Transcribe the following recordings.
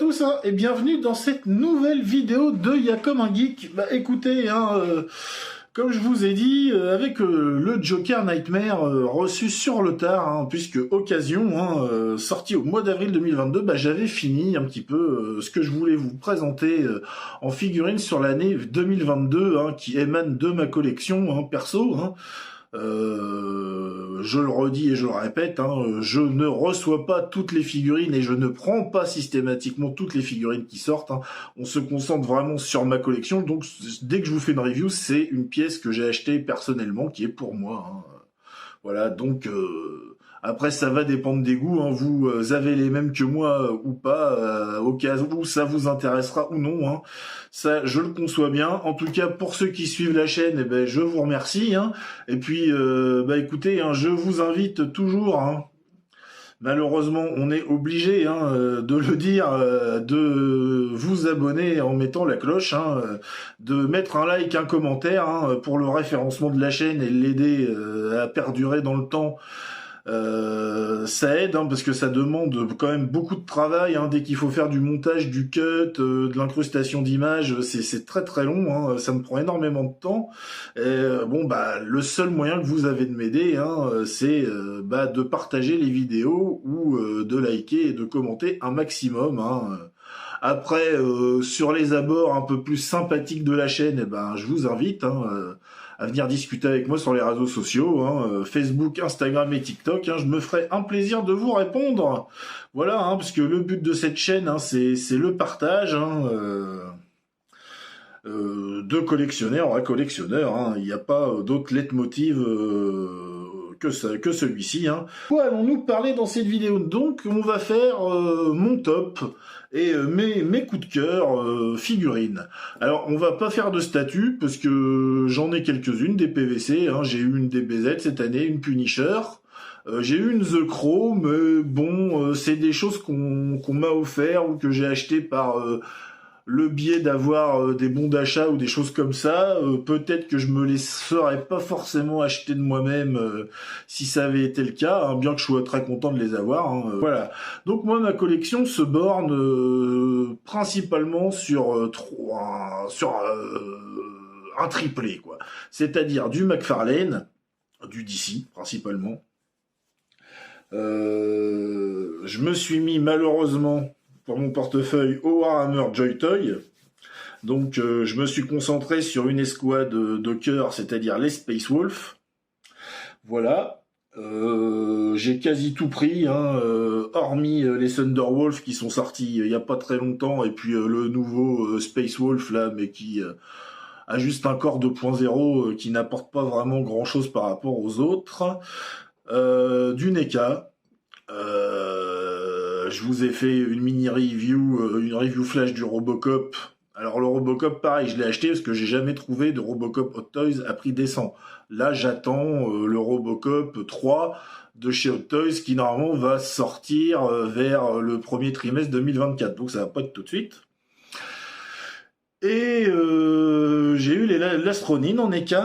tous et bienvenue dans cette nouvelle vidéo de Y'a comme un geek. Bah écoutez, comme je vous ai dit, avec le Joker Nightmare reçu sur le tard, puisque occasion, sorti au mois d'avril 2022, bah j'avais fini un petit peu ce que je voulais vous présenter en figurine sur l'année 2022, qui émane de ma collection perso. Je le redis et je le répète, je ne reçois pas toutes les figurines et je ne prends pas systématiquement toutes les figurines qui sortent. On se concentre vraiment sur ma collection, donc dès que je vous fais une review, c'est une pièce que j'ai achetée personnellement, qui est pour moi. Voilà, donc après ça va dépendre des goûts, vous avez les mêmes que moi ou pas, au cas où ça vous intéressera ou non. Ça, je le conçois bien. En tout cas, pour ceux qui suivent la chaîne, je vous remercie. Et puis, écoutez, je vous invite toujours. Malheureusement, on est obligé de le dire, de vous abonner en mettant la cloche, de mettre un like, un commentaire pour le référencement de la chaîne et l'aider à perdurer dans le temps. Ça aide parce que ça demande quand même beaucoup de travail dès qu'il faut faire du montage, du cut, de l'incrustation d'images, c'est très très long, ça me prend énormément de temps. Le seul moyen que vous avez de m'aider, c'est de partager les vidéos ou de liker et de commenter un maximum. Après, sur les abords un peu plus sympathiques de la chaîne, je vous invite à venir discuter avec moi sur les réseaux sociaux, Facebook, Instagram et TikTok. Je me ferai un plaisir de vous répondre. Voilà, parce que le but de cette chaîne, c'est le partage de collectionneur à collectionneur. Il n'y a pas d'autre leitmotiv que celui-ci. Quoi allons-nous parler dans cette vidéo? Donc, on va faire mon top et mes coups de cœur figurines. Alors, on va pas faire de statut parce que j'en ai quelques-unes, des PVC. J'ai eu une DBZ cette année, une Punisher. J'ai eu une The Crow, mais bon, c'est des choses qu'on m'a offert ou que j'ai acheté par le biais d'avoir des bons d'achat ou des choses comme ça. Peut-être que je me les serais pas forcément acheté de moi-même si ça avait été le cas, bien que je sois très content de les avoir. Voilà. Donc moi, ma collection se borne principalement sur un triplé, quoi. C'est-à-dire du McFarlane, du DC principalement. Je me suis mis malheureusement pour mon portefeuille au Warhammer Joy Toy. Donc je me suis concentré sur une escouade de cœur, c'est-à-dire les Space Wolf. Voilà. J'ai quasi tout pris, hormis les Thunderwolf qui sont sortis il n'y a pas très longtemps, et puis le nouveau Space Wolf là, mais qui a juste un corps 2.0 qui n'apporte pas vraiment grand-chose par rapport aux autres. Du NECA. Je vous ai fait une mini review, une review flash du Robocop. Alors le Robocop, pareil, je l'ai acheté parce que j'ai jamais trouvé de Robocop Hot Toys à prix décent. Là, j'attends le Robocop 3 de chez Hot Toys qui normalement va sortir vers le premier trimestre 2024. Donc ça va pas être tout de suite. Et j'ai eu l'Astronine en EK,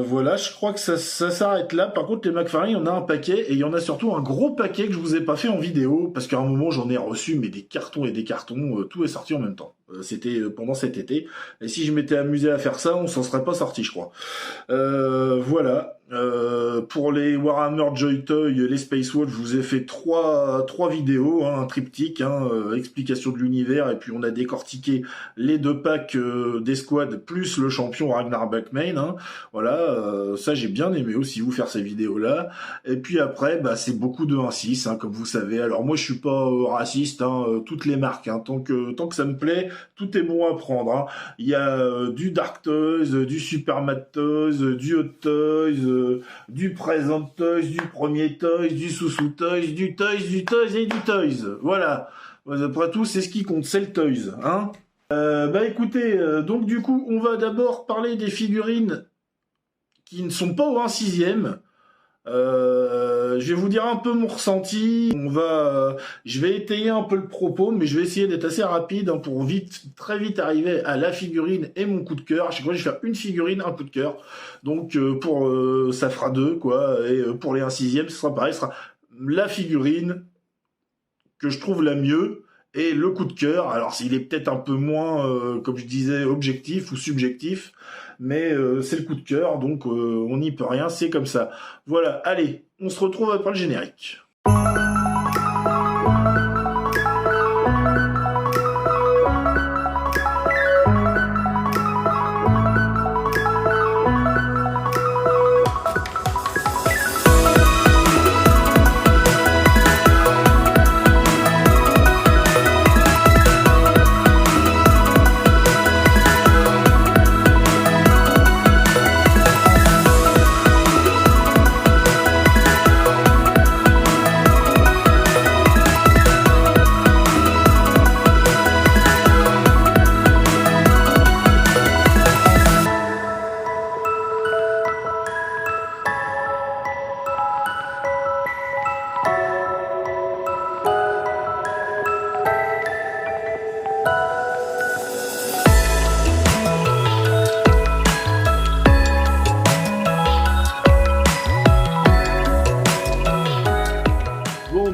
voilà, je crois que ça s'arrête là. Par contre, les McFarlane, il y en a un paquet, et il y en a surtout un gros paquet que je vous ai pas fait en vidéo, parce qu'à un moment, j'en ai reçu, mais des cartons et des cartons, tout est sorti en même temps. C'était pendant cet été, et si je m'étais amusé à faire ça, on s'en serait pas sorti, je crois. Voilà. Pour les Warhammer Joy Toy, les Space Wolf, je vous ai fait trois vidéos, un triptyque, explication de l'univers, et puis on a décortiqué les 2 packs d'escouade plus le champion Ragnar Blackmane. Voilà, ça j'ai bien aimé aussi vous faire ces vidéos-là. Et puis après, c'est beaucoup de 1.6, comme vous savez. Alors moi je suis pas raciste, toutes les marques, tant que ça me plaît, tout est bon à prendre. Il y a du Dark Toys, du Super Mad Toys, du Hot Toys, du Present Toys, du Premier Toys, du Sous-Sous Toys, du Toys et du Toys. Voilà. Après tout, c'est ce qui compte, c'est le Toys. Écoutez, donc du coup, on va d'abord parler des figurines qui ne sont pas au 1/6e. Je vais vous dire un peu mon ressenti. Je vais étayer un peu le propos, mais je vais essayer d'être assez rapide pour très vite arriver à la figurine et mon coup de cœur. À chaque fois, je vais faire une figurine, un coup de cœur. Donc ça fera 2, quoi. Et pour les 1/6e, ce sera pareil. Ce sera la figurine que je trouve la mieux Et le coup de cœur, alors il est peut-être un peu moins, comme je disais, objectif ou subjectif, mais c'est le coup de cœur, donc on n'y peut rien, c'est comme ça. Voilà, allez, on se retrouve après le générique.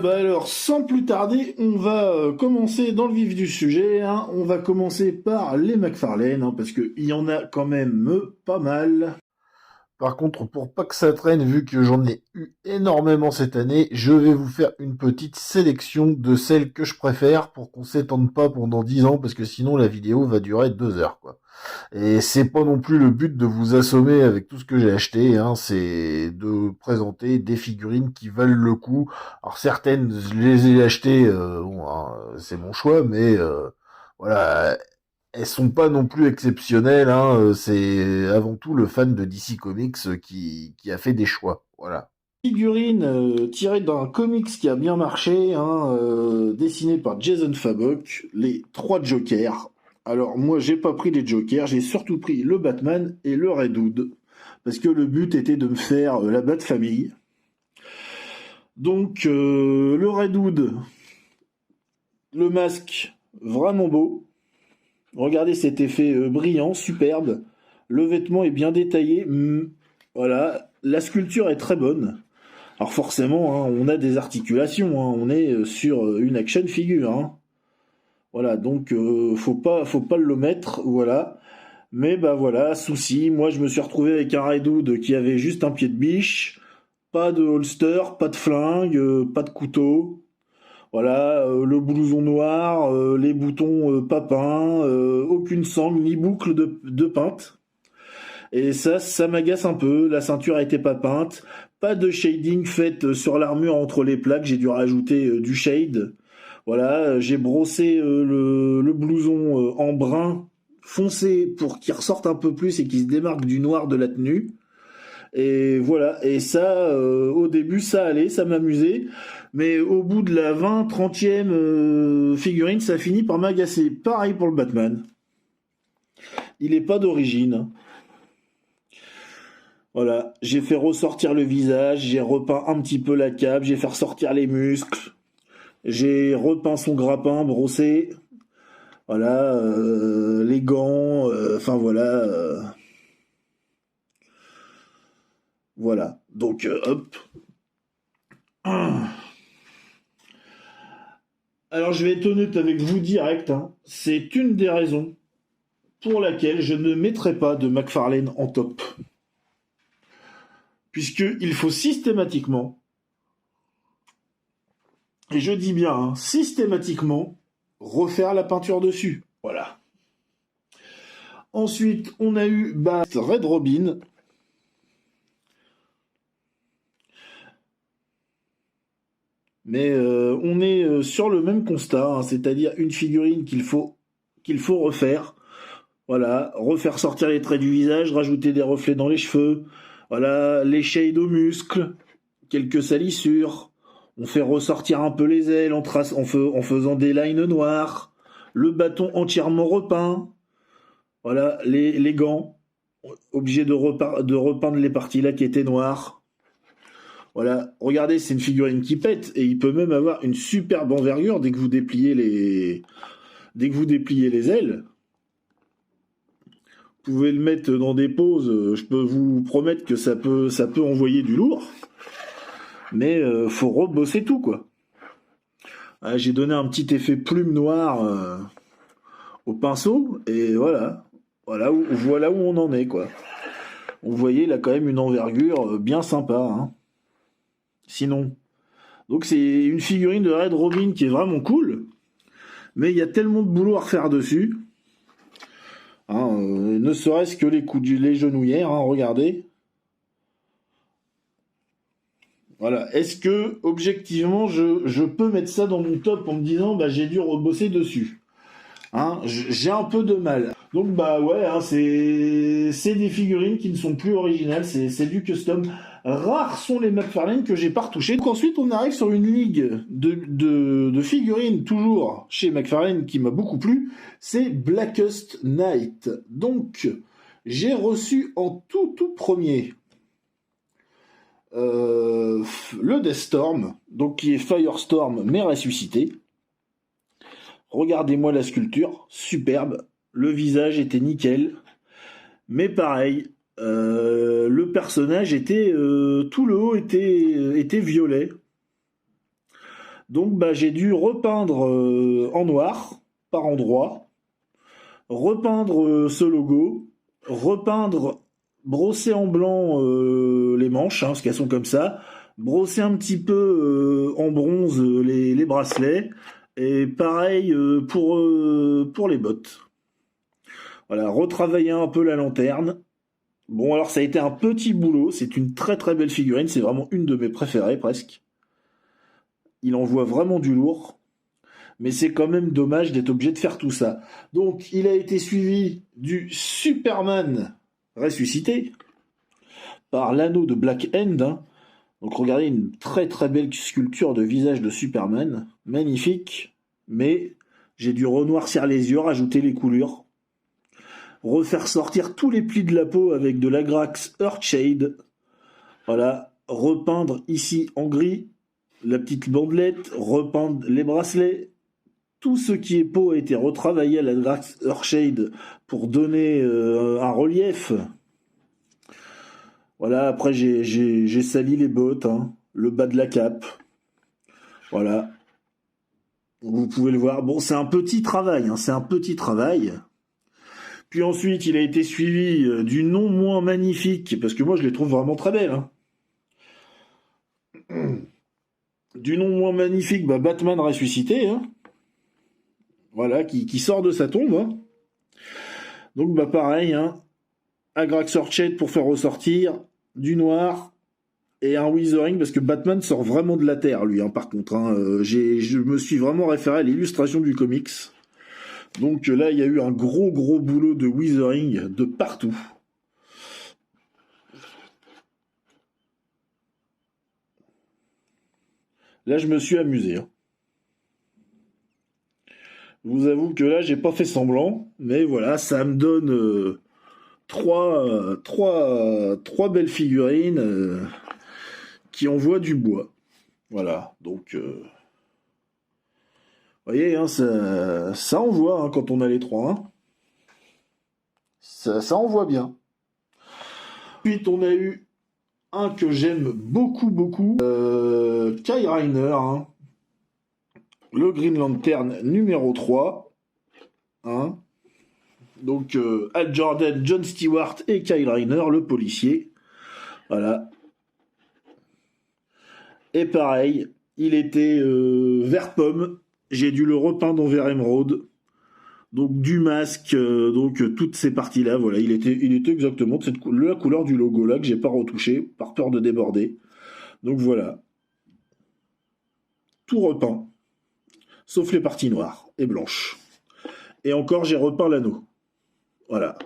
Alors, sans plus tarder, on va commencer dans le vif du sujet. Hein. On va commencer par les McFarlane, hein, parce qu'il y en a quand même pas mal. Par contre, pour pas que ça traîne, vu que j'en ai eu énormément cette année, je vais vous faire une petite sélection de celles que je préfère pour qu'on s'étende pas pendant 10 ans, parce que sinon la vidéo va durer 2 heures, quoi. Et c'est pas non plus le but de vous assommer avec tout ce que j'ai acheté, hein, c'est de présenter des figurines qui valent le coup. Alors certaines, je les ai achetées, bon, hein, c'est mon choix, mais voilà, elles sont pas non plus exceptionnelles, hein, c'est avant tout le fan de DC Comics qui a fait des choix, voilà. Figurine tirée d'un comics qui a bien marché, hein, dessiné par Jason Fabok, les 3 Jokers. Alors moi j'ai pas pris les Jokers, j'ai surtout pris le Batman et le Red Hood, parce que le but était de me faire la Bat-Famille. Donc le Red Hood, le masque vraiment beau. Regardez cet effet brillant, superbe. Le vêtement est bien détaillé. Voilà, la sculpture est très bonne. Alors forcément, hein, on a des articulations. Hein, on est sur une action figure. Hein. Voilà, donc faut pas l'omettre. Voilà. Mais bah voilà, souci. Moi, je me suis retrouvé avec un Red Hood qui avait juste un pied de biche, pas de holster, pas de flingue, pas de couteau. Voilà, le blouson noir, les boutons pas peints, aucune sangle ni boucle de peinte. Et ça m'agace un peu. La ceinture a été pas peinte, pas de shading fait sur l'armure entre les plaques. J'ai dû rajouter du shade. Voilà, j'ai brossé le blouson en brun foncé pour qu'il ressorte un peu plus et qu'il se démarque du noir de la tenue. Et voilà, et ça, au début, ça allait, ça m'amusait. Mais au bout de la 20-30e figurine, ça finit par m'agacer. Pareil pour le Batman. Il n'est pas d'origine. Voilà, j'ai fait ressortir le visage, j'ai repeint un petit peu la cape, j'ai fait ressortir les muscles, j'ai repeint son grappin, brossé. Voilà, les gants, enfin voilà. Voilà, donc hop. Alors je vais être honnête avec vous direct, hein. C'est une des raisons pour laquelle je ne mettrai pas de McFarlane en top. Puisqu'il faut systématiquement, et je dis bien hein, systématiquement, refaire la peinture dessus. Voilà. Ensuite, on a eu Red Robin. Mais on est sur le même constat, hein, c'est-à-dire une figurine qu'il faut refaire. Voilà, refaire sortir les traits du visage, rajouter des reflets dans les cheveux. Voilà, les shades aux muscles, quelques salissures. On fait ressortir un peu les ailes en faisant des lines noires. Le bâton entièrement repeint. Voilà, les gants, obligé de repeindre les parties là qui étaient noires. Voilà, regardez, c'est une figurine qui pète et il peut même avoir une superbe envergure dès que vous dépliez les ailes. Vous pouvez le mettre dans des poses, je peux vous promettre que ça peut envoyer du lourd. Mais faut rebosser tout quoi. J'ai donné un petit effet plume noire au pinceau, et voilà. Voilà où on en est, quoi. Vous voyez, il a quand même une envergure bien sympa, hein. Sinon. Donc c'est une figurine de Red Robin qui est vraiment cool, mais il y a tellement de boulot à refaire dessus. Hein, ne serait-ce que les genouillères, hein, regardez. Voilà. Est-ce que, objectivement, je peux mettre ça dans mon top en me disant, bah, j'ai dû rebosser dessus. Hein, j'ai un peu de mal. Donc, bah ouais, hein, c'est des figurines qui ne sont plus originales, c'est du custom. Rares sont les McFarlane que j'ai pas retouchés. Donc ensuite, on arrive sur une ligue de figurines, toujours chez McFarlane, qui m'a beaucoup plu. C'est Blackest Night. Donc, j'ai reçu en tout premier le Deathstorm, donc qui est Firestorm mais ressuscité. Regardez-moi la sculpture, superbe. Le visage était nickel, mais pareil, le personnage était tout le haut était violet. Donc bah j'ai dû repeindre en noir par endroits, repeindre ce logo, repeindre, brosser en blanc les manches, hein, parce qu'elles sont comme ça, brosser un petit peu en bronze les bracelets, et pareil pour les bottes. Voilà, retravailler un peu la lanterne. Bon, alors ça a été un petit boulot, c'est une très très belle figurine, c'est vraiment une de mes préférées presque. Il envoie vraiment du lourd, mais c'est quand même dommage d'être obligé de faire tout ça. Donc, il a été suivi du Superman ressuscité par l'anneau de Black End, hein. Donc regardez, une très très belle sculpture de visage de Superman, magnifique, mais j'ai dû renoircir les yeux, rajouter les coulures, refaire sortir tous les plis de la peau avec de l'Agrax Earthshade, voilà, repeindre ici en gris, la petite bandelette, repeindre les bracelets, tout ce qui est peau a été retravaillé à l'Agrax Earthshade pour donner un relief. Voilà, après j'ai sali les bottes, hein, le bas de la cape. Voilà. Vous pouvez le voir. Bon, c'est un petit travail, hein, c'est un petit travail. Puis ensuite, il a été suivi du non moins magnifique, parce que moi je les trouve vraiment très belles. Hein. Du non moins magnifique, bah, Batman ressuscité, hein. Voilà, qui sort de sa tombe. Hein. Donc bah pareil, hein, Agrax Earthshade pour faire ressortir du noir et un Withering, parce que Batman sort vraiment de la terre, lui, hein, par contre. Hein, je me suis vraiment référé à l'illustration du comics. Donc là, il y a eu un gros boulot de Withering de partout. Là, je me suis amusé. Hein. Je vous avoue que là, j'ai pas fait semblant, mais voilà, ça me donne trois belles figurines qui envoient du bois. Voilà, donc vous voyez, hein, ça envoie hein, quand on a les trois. Hein. Ça envoie bien. Ensuite, on a eu un que j'aime beaucoup, Kyle Rayner, hein. Le Green Lantern numéro 3. Hein. Donc, Hal Jordan, John Stewart et Kyle Rayner, le policier. Voilà. Et pareil, il était vert pomme. J'ai dû le repeindre en vert émeraude. Donc du masque, donc toutes ces parties-là, voilà, il était exactement de la couleur du logo là que j'ai pas retouché par peur de déborder. Donc voilà, tout repeint, sauf les parties noires et blanches. Et encore, j'ai repeint l'anneau. Voilà.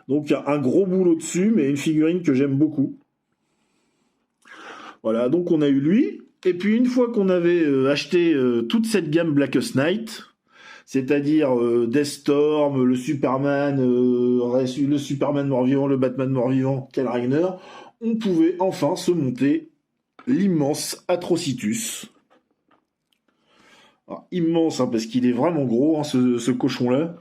Donc un gros boulot dessus, mais une figurine que j'aime beaucoup. Voilà, donc on a eu lui. Et puis une fois qu'on avait acheté toute cette gamme Blackest Night, c'est-à-dire Deathstorm, le Superman mort-vivant, le Batman mort-vivant, Kyle Rayner, on pouvait enfin se monter l'immense Atrocitus. Alors, immense, hein, parce qu'il est vraiment gros, hein, ce cochon-là.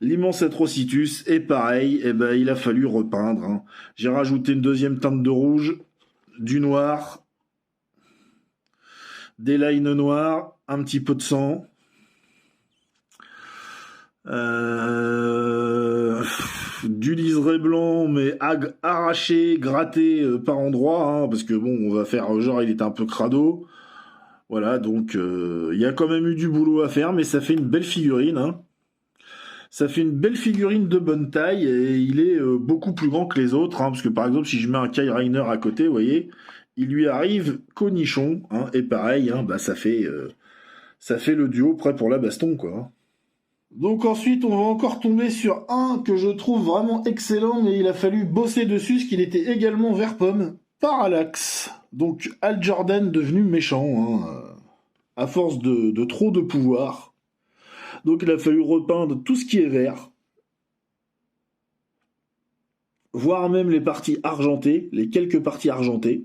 L'immense Atrocitus, et pareil, eh ben, il a fallu repeindre. Hein. J'ai rajouté une deuxième teinte de rouge, du noir. des lines noires, un petit peu de sang. Du liseré blanc, mais arraché, gratté par endroits, hein, parce que bon, on va faire genre il était un peu crado. Voilà, donc il y a quand même eu du boulot à faire, mais ça fait une belle figurine. Hein. Ça fait une belle figurine de bonne taille et il est beaucoup plus grand que les autres, hein, parce que par exemple si je mets un Kai Reiner à côté, vous voyez, il lui arrive qu'au nichon, hein, et pareil, hein, bah ça fait le duo prêt pour la baston, quoi. Donc ensuite, on va encore tomber sur un que je trouve vraiment excellent, mais il a fallu bosser dessus, ce qu'il était également vert pomme. Parallax. Donc Al Jordan devenu méchant, hein, à force de trop de pouvoir. Donc il a fallu repeindre tout ce qui est vert, voire même les parties argentées, les quelques parties argentées.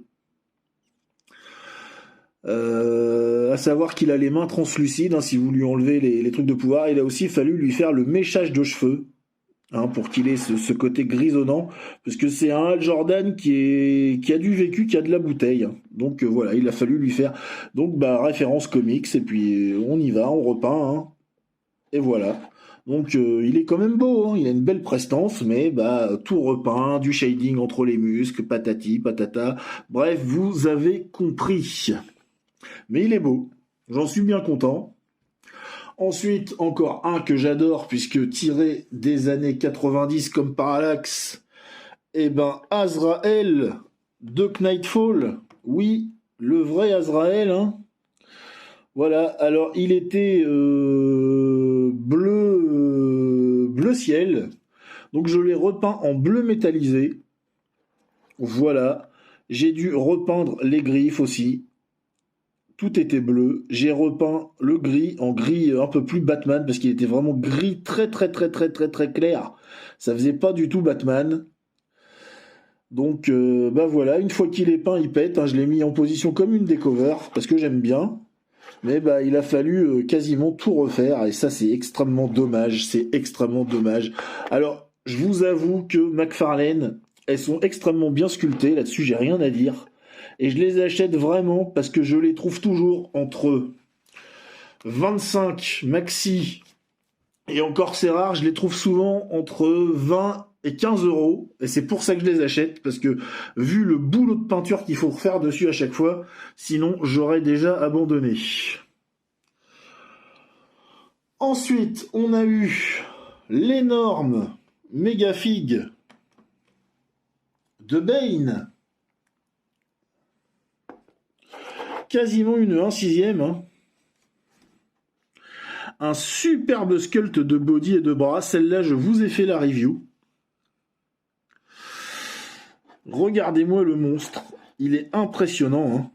À savoir qu'il a les mains translucides, hein, si vous lui enlevez les trucs de pouvoir. Il a aussi fallu lui faire le méchage de cheveux, hein, pour qu'il ait ce côté grisonnant, parce que c'est un Al Jordan qui a du vécu, qui a de la bouteille. Hein. Donc voilà, il a fallu lui faire donc bah référence comics, et puis on y va, on repeint, hein, et voilà. Donc il est quand même beau, hein, il a une belle prestance, mais bah tout repeint, du shading entre les muscles, patati, patata. Bref, vous avez compris. Mais il est beau, j'en suis bien content. Ensuite, encore un que j'adore, puisque tiré des années 90 comme Parallax, eh ben Azrael de Knightfall, oui, le vrai Azrael, hein. Voilà, alors il était bleu ciel, donc je l'ai repeint en bleu métallisé. Voilà, j'ai dû repeindre les griffes aussi. Tout était bleu. J'ai repeint le gris en gris un peu plus Batman parce qu'il était vraiment gris très très très très très très clair. Ça faisait pas du tout Batman. Donc bah voilà, une fois qu'il est peint, il pète. Hein, je l'ai mis en position comme une des covers parce que j'aime bien. Mais bah il a fallu quasiment tout refaire et ça c'est extrêmement dommage. C'est extrêmement dommage. Alors je vous avoue que McFarlane, elles sont extrêmement bien sculptées. Là-dessus j'ai rien à dire. Et je les achète vraiment parce que je les trouve toujours entre 25 maxi, et encore c'est rare, je les trouve souvent entre 20 et 15 euros. Et c'est pour ça que je les achète, parce que vu le boulot de peinture qu'il faut refaire dessus à chaque fois, sinon j'aurais déjà abandonné. Ensuite, on a eu l'énorme méga figue de Bane. Quasiment une 1/6, hein. Un superbe sculpte de body et de bras. Celle-là, je vous ai fait la review. Regardez-moi le monstre. Il est impressionnant. Hein.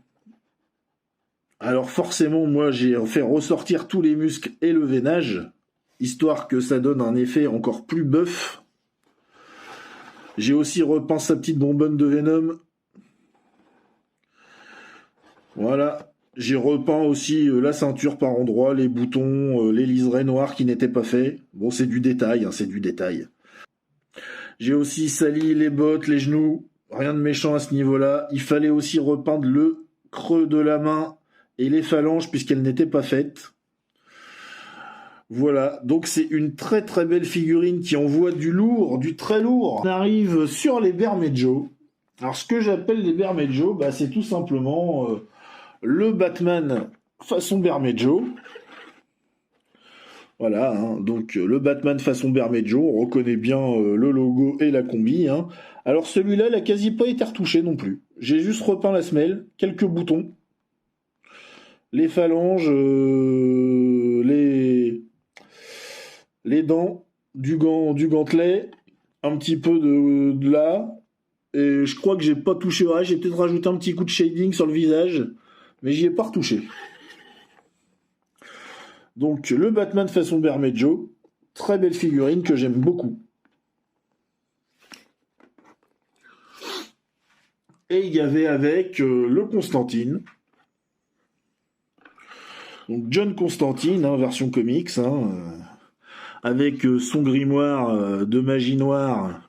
Alors forcément, moi, j'ai fait ressortir tous les muscles et le veinage, histoire que ça donne un effet encore plus bœuf. J'ai aussi repeint sa petite bonbonne de Venom. Voilà. J'ai repeint aussi la ceinture par endroits, les boutons, les liserés noirs qui n'étaient pas faits. Bon, c'est du détail, hein, c'est du détail. J'ai aussi sali les bottes, les genoux. Rien de méchant à ce niveau-là. Il fallait aussi repeindre le creux de la main et les phalanges puisqu'elles n'étaient pas faites. Voilà, donc c'est une très très belle figurine qui envoie du lourd, du très lourd. On arrive sur les Bermejo. Alors ce que j'appelle les Bermejo, bah, c'est tout simplement le Batman façon Bermejo. Voilà, hein, donc le Batman façon Bermejo, on reconnaît bien le logo et la combi. Hein. Alors celui-là, il n'a quasi pas été retouché non plus. J'ai juste repeint la semelle, quelques boutons, les phalanges, les dents du gantelet, un petit peu de là. Et je crois que j'ai pas touché. Ouais, j'ai peut-être rajouté un petit coup de shading sur le visage, mais j'y ai pas retouché. Donc le Batman façon Bermejo, très belle figurine que j'aime beaucoup. Et il y avait avec le Constantine. Donc John Constantine, hein, version comics, hein, avec son grimoire de magie noire,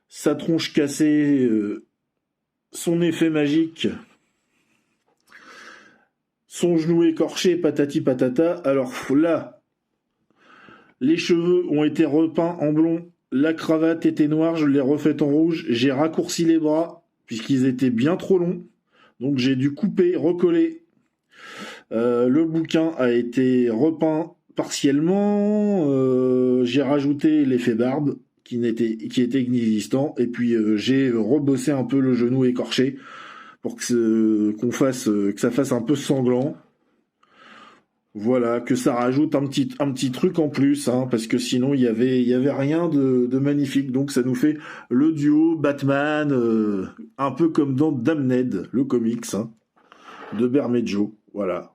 sa tronche cassée, son effet magique, son genou écorché, patati patata. Alors là, les cheveux ont été repeints en blond, la cravate était noire, je l'ai refaite en rouge, j'ai raccourci les bras, puisqu'ils étaient bien trop longs. Donc j'ai dû couper, recoller. Le bouquin a été repeint partiellement. J'ai rajouté l'effet barbe qui était inexistant. Et puis j'ai rebossé un peu le genou écorché pour que ça fasse un peu sanglant. Voilà, que ça rajoute un petit truc en plus, hein, parce que sinon il y avait rien de magnifique. Donc ça nous fait le duo Batman, un peu comme dans Damned, le comics, hein, de Bermejo. Voilà.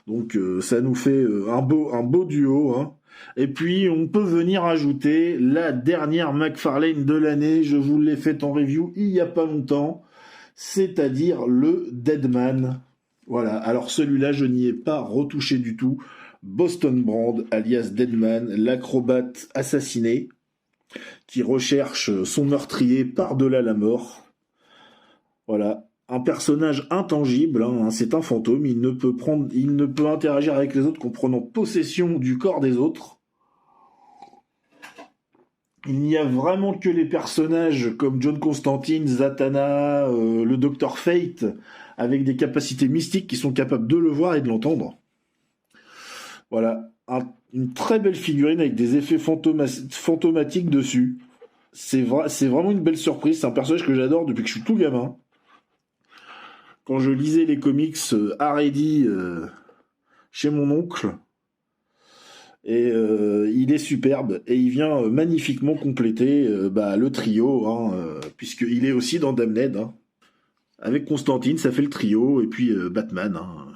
Donc ça nous fait un beau duo, hein. Et puis on peut venir ajouter la dernière McFarlane de l'année. Je vous l'ai fait en review il y a pas longtemps, c'est-à-dire le Deadman. Voilà, alors celui-là, je n'y ai pas retouché du tout. Boston Brand, alias Deadman, l'acrobate assassiné, qui recherche son meurtrier par-delà la mort. Voilà, un personnage intangible, hein, c'est un fantôme, il ne peut interagir avec les autres qu'en prenant possession du corps des autres. Il n'y a vraiment que les personnages comme John Constantine, Zatanna, le Dr Fate, avec des capacités mystiques qui sont capables de le voir et de l'entendre. Voilà, une très belle figurine avec des effets fantomatiques dessus. C'est vraiment une belle surprise, c'est un personnage que j'adore depuis que je suis tout gamin. Quand je lisais les comics Haredi chez mon oncle, et il est superbe, et il vient magnifiquement compléter le trio, hein, puisqu'il est aussi dans Damned, hein. Avec Constantine, ça fait le trio, et puis Batman. Hein.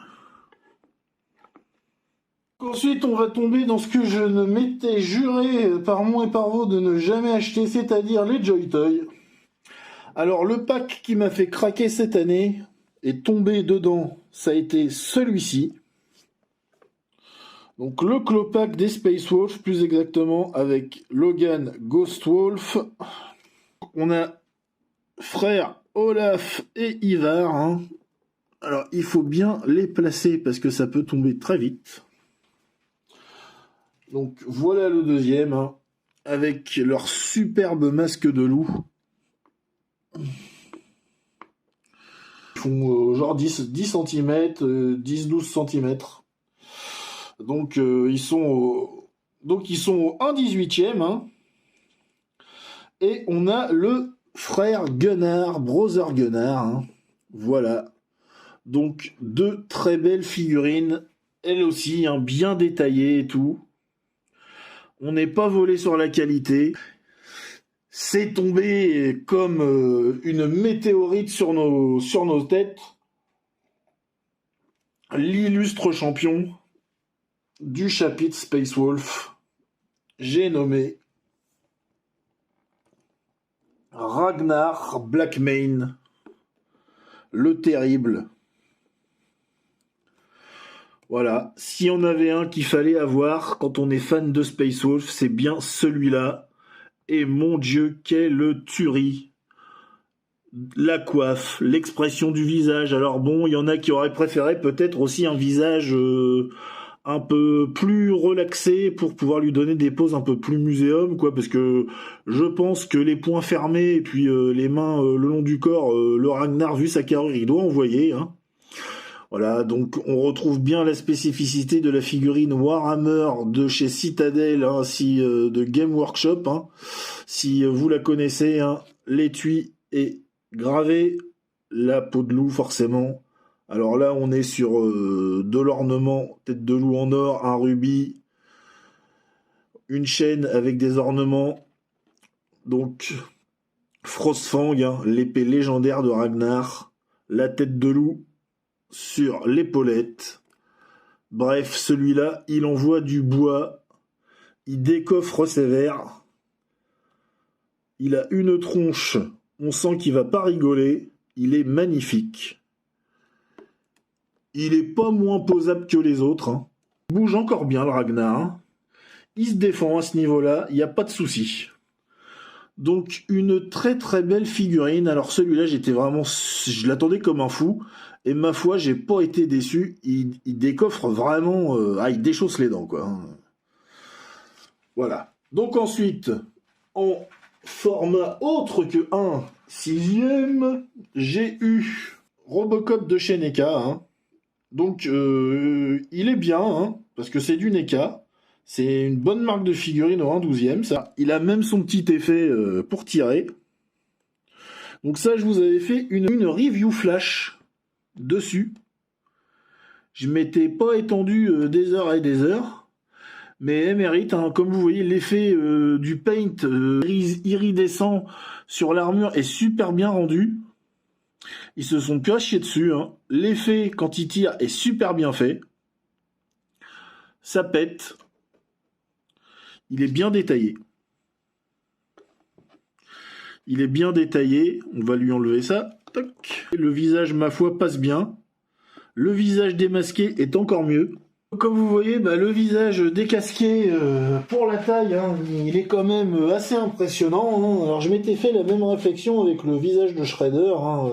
Ensuite, on va tomber dans ce que je ne m'étais juré par moi et par vous de ne jamais acheter, c'est-à-dire les Joy Toy. Alors, le pack qui m'a fait craquer cette année et tomber dedans, ça a été celui-ci. Donc, le Clopack des Space Wolf, plus exactement, avec Logan Ghost Wolf. On a frère Olaf et Ivar, hein. Alors, il faut bien les placer parce que ça peut tomber très vite. Donc, voilà le deuxième, hein, avec leur superbe masque de loup. Ils font genre 10 cm, 10-12 cm. Donc, ils sont au 1/18e. Hein. Et on a le frère Gunnar, Brother Gunnar. Hein. Voilà. Donc, deux très belles figurines. Elles aussi, hein, bien détaillées et tout. On n'est pas volé sur la qualité. C'est tombé comme une météorite sur nos têtes. L'illustre champion du chapitre Space Wolf, j'ai nommé Ragnar Blackmane, le terrible. Voilà, si on avait un qu'il fallait avoir quand on est fan de Space Wolf, c'est bien celui-là. Et mon Dieu, quelle tuerie! La coiffe, l'expression du visage. Alors bon, il y en a qui auraient préféré peut-être aussi un visage un peu plus relaxé pour pouvoir lui donner des poses un peu plus muséum, quoi, parce que je pense que les poings fermés et puis les mains le long du corps, le Ragnar, vu sa carrure, il doit envoyer, hein. Voilà, donc on retrouve bien la spécificité de la figurine Warhammer de chez Citadel, hein, de Game Workshop, hein, si vous la connaissez, hein, l'étui est gravé, la peau de loup forcément. Alors là, on est sur de l'ornement, tête de loup en or, un rubis, une chaîne avec des ornements. Donc, Frostfang, hein, l'épée légendaire de Ragnar, la tête de loup sur l'épaulette. Bref, celui-là, il envoie du bois, il décoffre sévère, il a une tronche, on sent qu'il va pas rigoler, il est magnifique. Il est pas moins posable que les autres, hein. Il bouge encore bien le Ragnar, hein. Il se défend à ce niveau-là, il n'y a pas de souci. Donc une très très belle figurine. Alors celui-là, je l'attendais comme un fou. Et ma foi, j'ai pas été déçu. Il décoffre vraiment, il déchausse les dents, quoi. Voilà. Donc ensuite, en format autre que 1/6, j'ai eu Robocop de chez NECA. Hein. Donc il est bien, hein, parce que c'est du NECA. C'est une bonne marque de figurine au 1/12. Ça. Il a même son petit effet pour tirer. Donc ça, je vous avais fait une review flash dessus. Je m'étais pas étendu des heures et des heures. Mais elle mérite, hein. Comme vous voyez, l'effet du paint iridescent sur l'armure est super bien rendu. Ils se sont pas chiés dessus. Hein. L'effet, quand il tire, est super bien fait. Ça pète. Il est bien détaillé. Il est bien détaillé. On va lui enlever ça. Toc. Le visage, ma foi, passe bien. Le visage démasqué est encore mieux. Comme vous voyez, le visage décasqué pour la taille, hein, il est quand même assez impressionnant. Hein. Alors je m'étais fait la même réflexion avec le visage de Shredder, hein,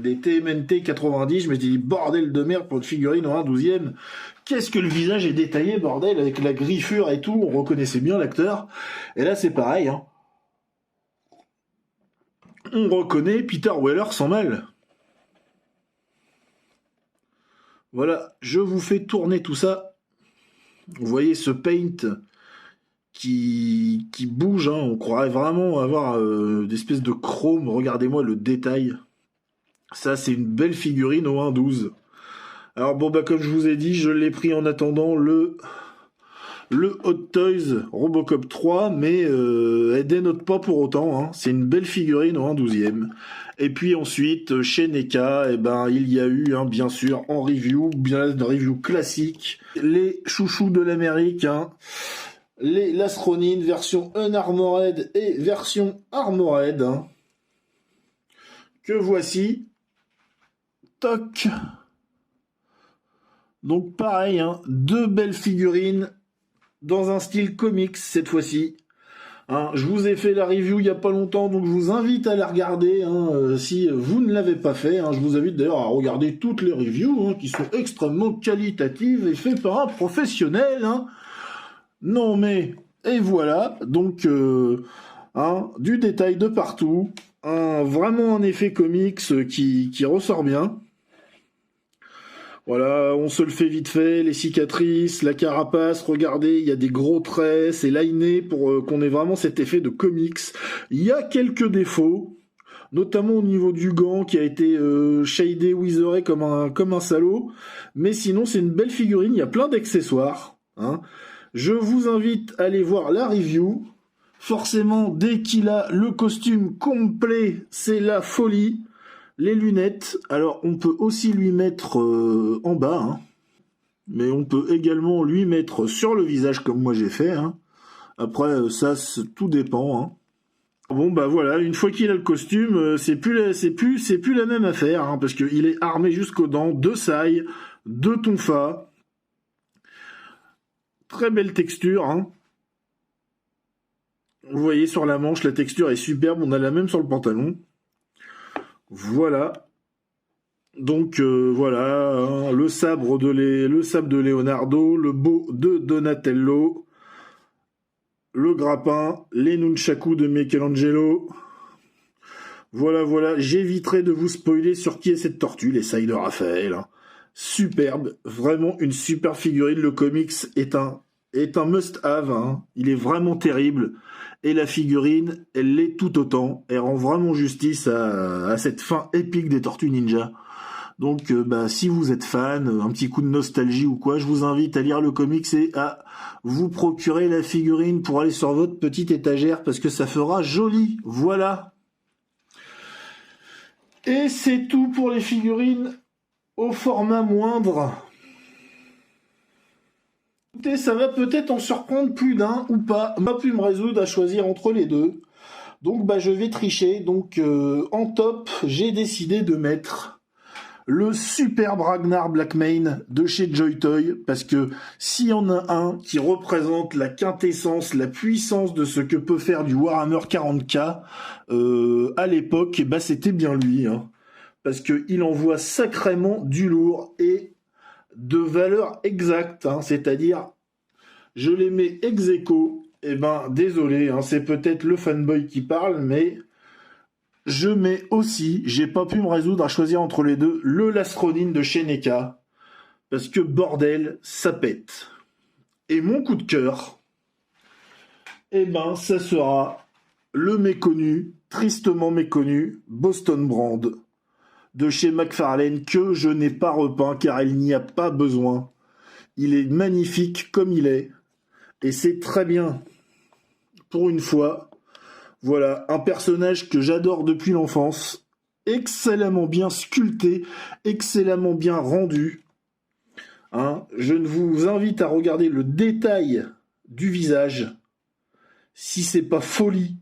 des TMNT 90. Je m'étais dit, bordel de merde pour une figurine au 1/12. Qu'est-ce que le visage est détaillé, bordel, avec la griffure et tout. On reconnaissait bien l'acteur. Et là c'est pareil. Hein. On reconnaît Peter Weller sans mal. Voilà, je vous fais tourner tout ça. Vous voyez ce paint qui bouge, hein. On croirait vraiment avoir des espèces de chrome. Regardez-moi le détail. Ça, c'est une belle figurine au 1/12. Alors bon, comme je vous ai dit, je l'ai pris en attendant le Hot Toys Robocop 3, mais elle dénote pas pour autant. Hein. C'est une belle figurine au 1/12. Et puis ensuite, chez NECA, il y a eu, hein, bien sûr, en review, bien de review classique, les chouchous de l'Amérique, hein, les Last Ronin, version Unarmored et version Armored, hein, que voici. Toc. Donc pareil, hein, deux belles figurines dans un style comics cette fois-ci. Hein, je vous ai fait la review il n'y a pas longtemps, donc je vous invite à la regarder hein, si vous ne l'avez pas fait. Hein, je vous invite d'ailleurs à regarder toutes les reviews hein, qui sont extrêmement qualitatives et faites par un professionnel. Hein. Non mais, et voilà, donc du détail de partout, vraiment un effet comics qui ressort bien. Voilà, on se le fait vite fait, les cicatrices, la carapace, regardez, il y a des gros traits, c'est liné pour qu'on ait vraiment cet effet de comics. Il y a quelques défauts, notamment au niveau du gant qui a été shadé wizardé comme un salaud, mais sinon c'est une belle figurine, il y a plein d'accessoires. Hein. Je vous invite à aller voir la review. Forcément, dès qu'il a le costume complet, c'est la folie. Les lunettes, alors on peut aussi lui mettre en bas, hein, mais on peut également lui mettre sur le visage comme moi j'ai fait. Hein. Après, ça, tout dépend. Hein. Bon, voilà, une fois qu'il a le costume, c'est plus la même affaire, hein, parce qu'il est armé jusqu'aux dents, de sailles, de tonfa. Très belle texture. Hein. Vous voyez sur la manche, la texture est superbe, on a la même sur le pantalon. Voilà. Donc voilà, hein, le sabre de Leonardo, le beau de Donatello, le grappin, les nunchaku de Michelangelo. Voilà, j'éviterai de vous spoiler sur qui est cette tortue, les sailles de Raphaël. Hein. Superbe, vraiment une super figurine. Le comics est un must-have, hein. Il est vraiment terrible. Et la figurine, elle l'est tout autant. Elle rend vraiment justice à cette fin épique des Tortues Ninja. Donc, si vous êtes fan, un petit coup de nostalgie ou quoi, je vous invite à lire le comics et à vous procurer la figurine pour aller sur votre petite étagère parce que ça fera joli. Voilà. Et c'est tout pour les figurines au format moindre. Écoutez, ça va peut-être en surprendre plus d'un ou pas. M'a pu me résoudre à choisir entre les deux. Donc je vais tricher. Donc en top, j'ai décidé de mettre le superbe Ragnar Blackmane de chez Joy-Toy, parce que s'il y en a un qui représente la quintessence, la puissance de ce que peut faire du Warhammer 40K à l'époque, bah c'était bien lui, hein, parce qu'il envoie sacrément du lourd et de valeur exacte, hein, c'est-à-dire je les mets ex aequo, et ben désolé, hein, c'est peut-être le fanboy qui parle, mais je mets aussi, j'ai pas pu me résoudre à choisir entre les deux, le Lastronine de chez NECA, parce que bordel, ça pète. Et mon coup de cœur, eh ben, ça sera le méconnu, tristement méconnu, Boston Brand, de chez McFarlane, que je n'ai pas repeint, car il n'y a pas besoin. Il est magnifique comme il est, et c'est très bien. Pour une fois, voilà, un personnage que j'adore depuis l'enfance, excellemment bien sculpté, excellemment bien rendu. Hein, je vous invite à regarder le détail du visage, si c'est pas folie.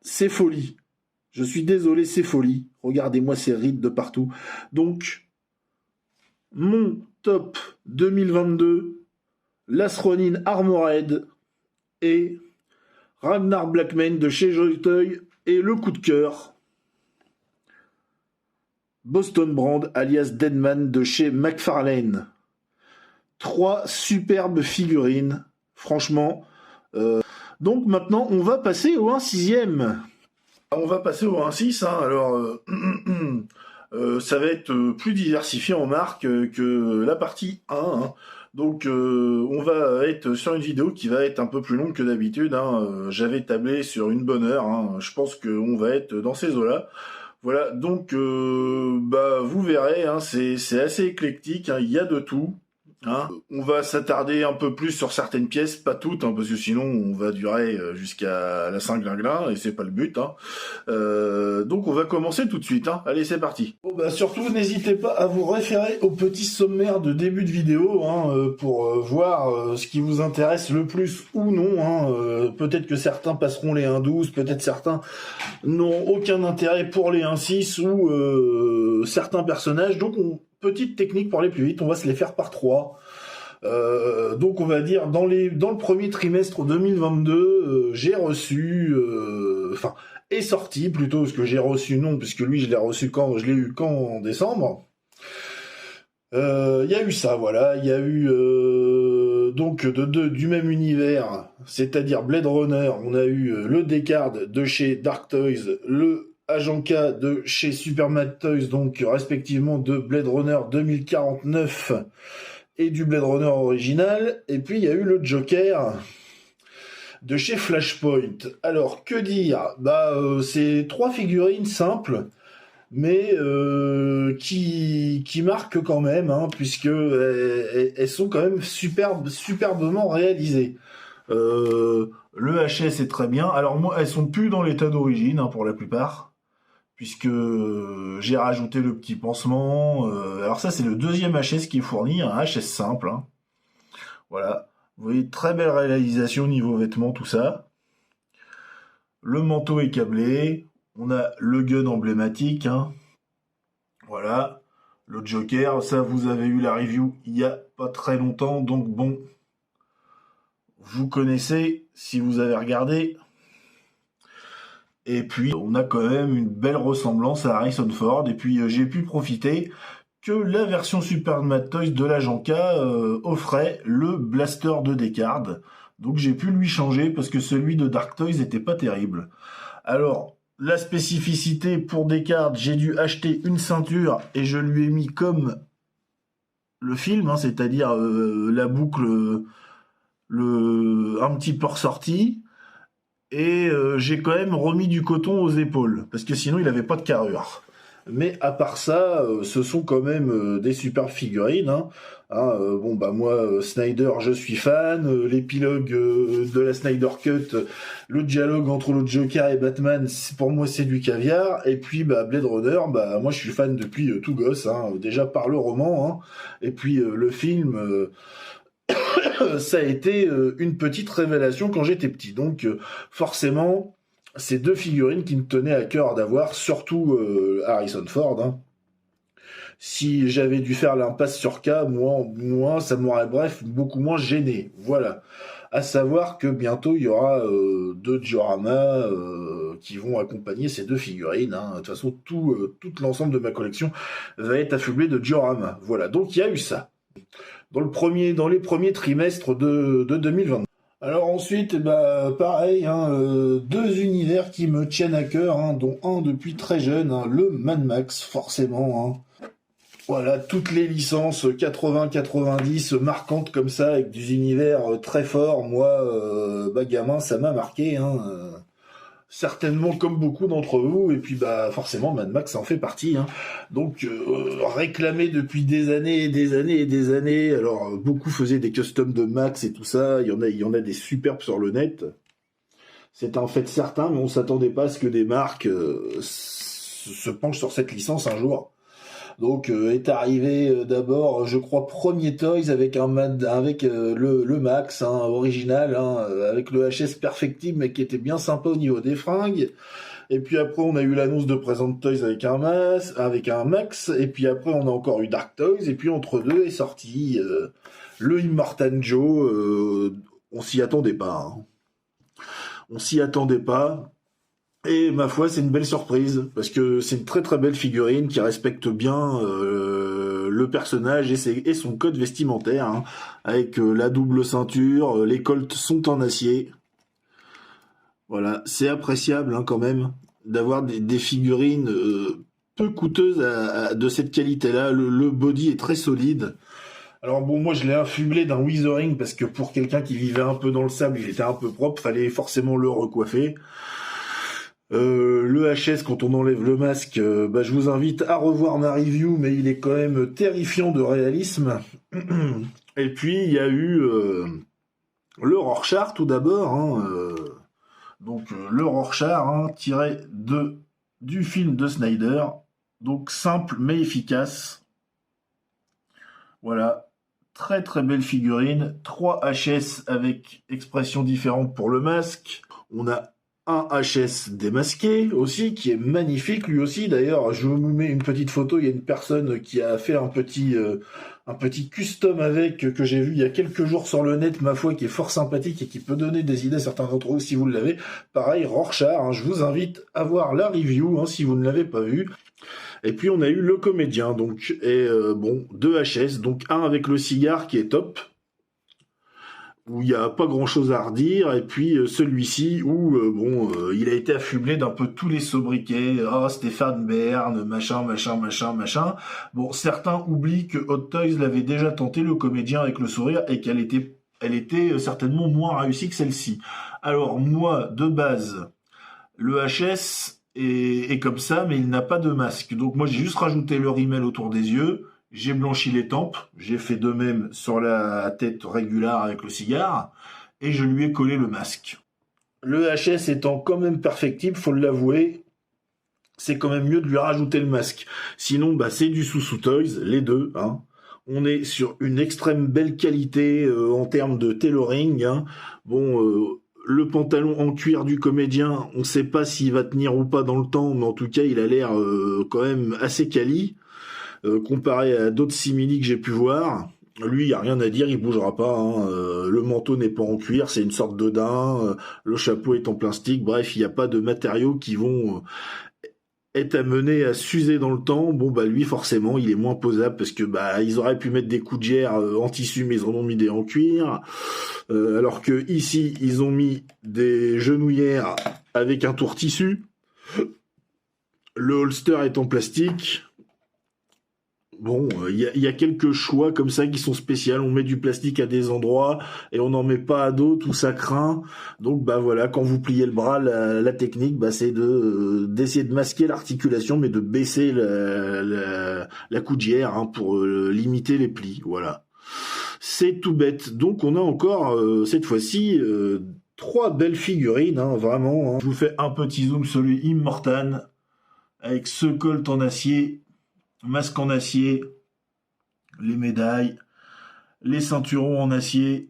C'est folie. Je suis désolé, c'est folie. Regardez-moi ces rides de partout. Donc, mon top 2022, Lastronine Armored et Ragnar Blackmane de chez Joy-Toy et le coup de cœur, Boston Brand alias Deadman de chez McFarlane. 3 superbes figurines, franchement. Donc maintenant, on va passer au 1/6. On va passer au 1/6, hein. Alors, ça va être plus diversifié en marque que la partie 1, hein. Donc on va être sur une vidéo qui va être un peu plus longue que d'habitude, hein. J'avais tablé sur une bonne heure, hein. Je pense qu'on va être dans ces eaux-là. Voilà, donc bah vous verrez, hein, c'est assez éclectique, hein. Il y a de tout. Hein, on va s'attarder un peu plus sur certaines pièces, pas toutes, hein, parce que sinon on va durer jusqu'à la Saint-Glinglin, et c'est pas le but. Hein. Donc on va commencer tout de suite. Hein. Allez, c'est parti. Bon, bah, surtout, n'hésitez pas à vous référer au petit sommaire de début de vidéo, hein, pour voir ce qui vous intéresse le plus ou non. Hein. Peut-être que certains passeront les 1/12, peut-être certains n'ont aucun intérêt pour les 1/6 ou certains personnages. Donc petite technique pour aller plus vite, on va se les faire par 3. Donc on va dire dans le premier trimestre 2022, j'ai reçu, est sorti plutôt, parce que j'ai reçu non, puisque lui je l'ai eu quand en décembre. Il y a eu ça, voilà, il y a eu donc du même univers, c'est-à-dire Blade Runner, on a eu le Descartes de chez Dark Toys, le Agent K de chez Superman Toys, donc respectivement de Blade Runner 2049 et du Blade Runner original. Et puis il y a eu le Joker de chez Flashpoint. Alors que dire ? Bah c'est 3 figurines simples, mais qui marquent quand même, hein, puisque elles sont quand même superbement réalisées. Le HS est très bien. Alors moi, elles sont plus dans l'état d'origine, hein, pour la plupart, puisque j'ai rajouté le petit pansement. Alors ça, c'est le deuxième HS qui est fourni, un HS simple. Hein. Voilà. Vous voyez, très belle réalisation niveau vêtements, tout ça. Le manteau est câblé. On a le gun emblématique. Hein. Voilà. Le Joker, ça, vous avez eu la review il y a pas très longtemps. Donc bon, vous connaissez si vous avez regardé. Et puis, on a quand même une belle ressemblance à Harrison Ford. Et puis, j'ai pu profiter que la version Superman Toys de l'Agent K offrait le blaster de Descartes. Donc, j'ai pu lui changer parce que celui de Dark Toys n'était pas terrible. Alors, la spécificité pour Descartes, j'ai dû acheter une ceinture et je lui ai mis comme le film, hein, c'est-à-dire la boucle, un petit peu ressorti. Et j'ai quand même remis du coton aux épaules, parce que sinon il n'avait pas de carrure. Mais à part ça, ce sont quand même des super figurines. Hein. Bon bah moi, Snyder, je suis fan. L'épilogue de la Snyder Cut, le dialogue entre le Joker et Batman, pour moi c'est du caviar. Et puis bah Blade Runner, bah moi je suis fan depuis tout gosse. Hein, déjà par le roman, hein, et puis le film. Ça a été une petite révélation quand j'étais petit. Donc forcément, C'est deux figurines qui me tenaient à cœur d'avoir, surtout Harrison Ford, hein. Si j'avais dû faire l'impasse sur K, moi, ça m'aurait, bref, beaucoup moins gêné. Voilà. À savoir que bientôt, il y aura deux dioramas qui vont accompagner ces deux figurines, hein. De toute façon, tout l'ensemble de ma collection va être affublé de dioramas. Voilà. Donc, il y a eu ça. Dans les premiers trimestres de 2022. Alors ensuite, bah, pareil, hein, deux univers qui me tiennent à cœur, hein, dont un depuis très jeune, hein, le Mad Max, forcément, hein. Voilà, toutes les licences 80-90 marquantes comme ça, avec des univers très forts, moi, bah, gamin, ça m'a marqué, hein, certainement comme beaucoup d'entre vous, et puis bah forcément Mad Max en fait partie, hein. Donc réclamé depuis des années et des années et des années. Alors beaucoup faisaient des customs de Max et tout ça, il y en a des superbes sur le net. C'est en fait certain, mais on s'attendait pas à ce que des marques se penchent sur cette licence un jour. Donc est arrivé d'abord, je crois, premier Toys avec le Max, hein, original, hein, avec le HS Perfectible, mais qui était bien sympa au niveau des fringues. Et puis après, on a eu l'annonce de Present Toys avec un Max. Et puis après, on a encore eu Dark Toys. Et puis entre deux est sorti le Immortan Joe. On s'y attendait pas, hein. On s'y attendait pas. Et ma foi, c'est une belle surprise, parce que c'est une très très belle figurine qui respecte bien le personnage et son code vestimentaire, hein, avec la double ceinture, les colts sont en acier. Voilà, c'est appréciable, hein, quand même d'avoir des figurines peu coûteuses de cette qualité-là. Le body est très solide. Alors bon, moi je l'ai affublé d'un Withering parce que pour quelqu'un qui vivait un peu dans le sable, il était un peu propre, fallait forcément le recoiffer. Le HS, quand on enlève le masque, bah, je vous invite à revoir ma review, mais il est quand même terrifiant de réalisme. Et puis, il y a eu le Rorschach, tout d'abord, hein, le Rorschach, hein, du film de Snyder. Donc, simple mais efficace. Voilà. Très très belle figurine. 3 HS avec expressions différentes pour le masque. On a un HS démasqué aussi, qui est magnifique lui aussi. D'ailleurs, je vous mets une petite photo, il y a une personne qui a fait un petit custom avec, que j'ai vu il y a quelques jours sur le net, ma foi, qui est fort sympathique et qui peut donner des idées à certains d'entre vous si vous l'avez. Pareil, Rorschach, hein, je vous invite à voir la review, hein, si vous ne l'avez pas vu. Et puis on a eu le comédien, donc, et bon, 2 HS, donc un avec le cigare qui est top, où il n'y a pas grand chose à redire, et puis celui-ci où il a été affublé d'un peu tous les sobriquets, Stéphane Bern, machin, machin, machin, machin. Bon, certains oublient que Hot Toys l'avait déjà tenté, le comédien avec le sourire, et elle était certainement moins réussie que celle-ci. Alors moi, de base, le HS est comme ça, mais il n'a pas de masque. Donc moi, j'ai juste rajouté le rimel autour des yeux, j'ai blanchi les tempes, j'ai fait de même sur la tête régulière avec le cigare, et je lui ai collé le masque. Le HS étant quand même perfectible, faut l'avouer, c'est quand même mieux de lui rajouter le masque. Sinon, bah, c'est du sous Toys, les deux, hein. On est sur une extrême belle qualité en termes de tailoring, hein. Bon, le pantalon en cuir du comédien, on ne sait pas s'il va tenir ou pas dans le temps, mais en tout cas, il a l'air quand même assez quali. Comparé à d'autres simili que j'ai pu voir. Lui, il n'y a rien à dire, il bougera pas, hein. Le manteau n'est pas en cuir, c'est une sorte de daim. Le chapeau est en plastique. Bref, il n'y a pas de matériaux qui vont être amenés à s'user dans le temps. Bon, bah lui, forcément, il est moins posable parce que bah ils auraient pu mettre des gouttières en tissu, mais ils en ont mis des en cuir. Alors que ici, ils ont mis des genouillères avec un tour tissu. Le holster est en plastique. Bon, il y a quelques choix comme ça qui sont spéciaux. On met du plastique à des endroits et on n'en met pas à d'autres où ça craint. Donc bah voilà, quand vous pliez le bras, la technique, bah, c'est d'essayer de masquer l'articulation, mais de baisser la coudière, hein, pour limiter les plis. Voilà, c'est tout bête. Donc on a encore cette fois-ci 3 belles figurines, hein, vraiment, hein. Je vous fais un petit zoom sur le Immortan avec ce colt en acier. Masque en acier, les médailles, les ceinturons en acier,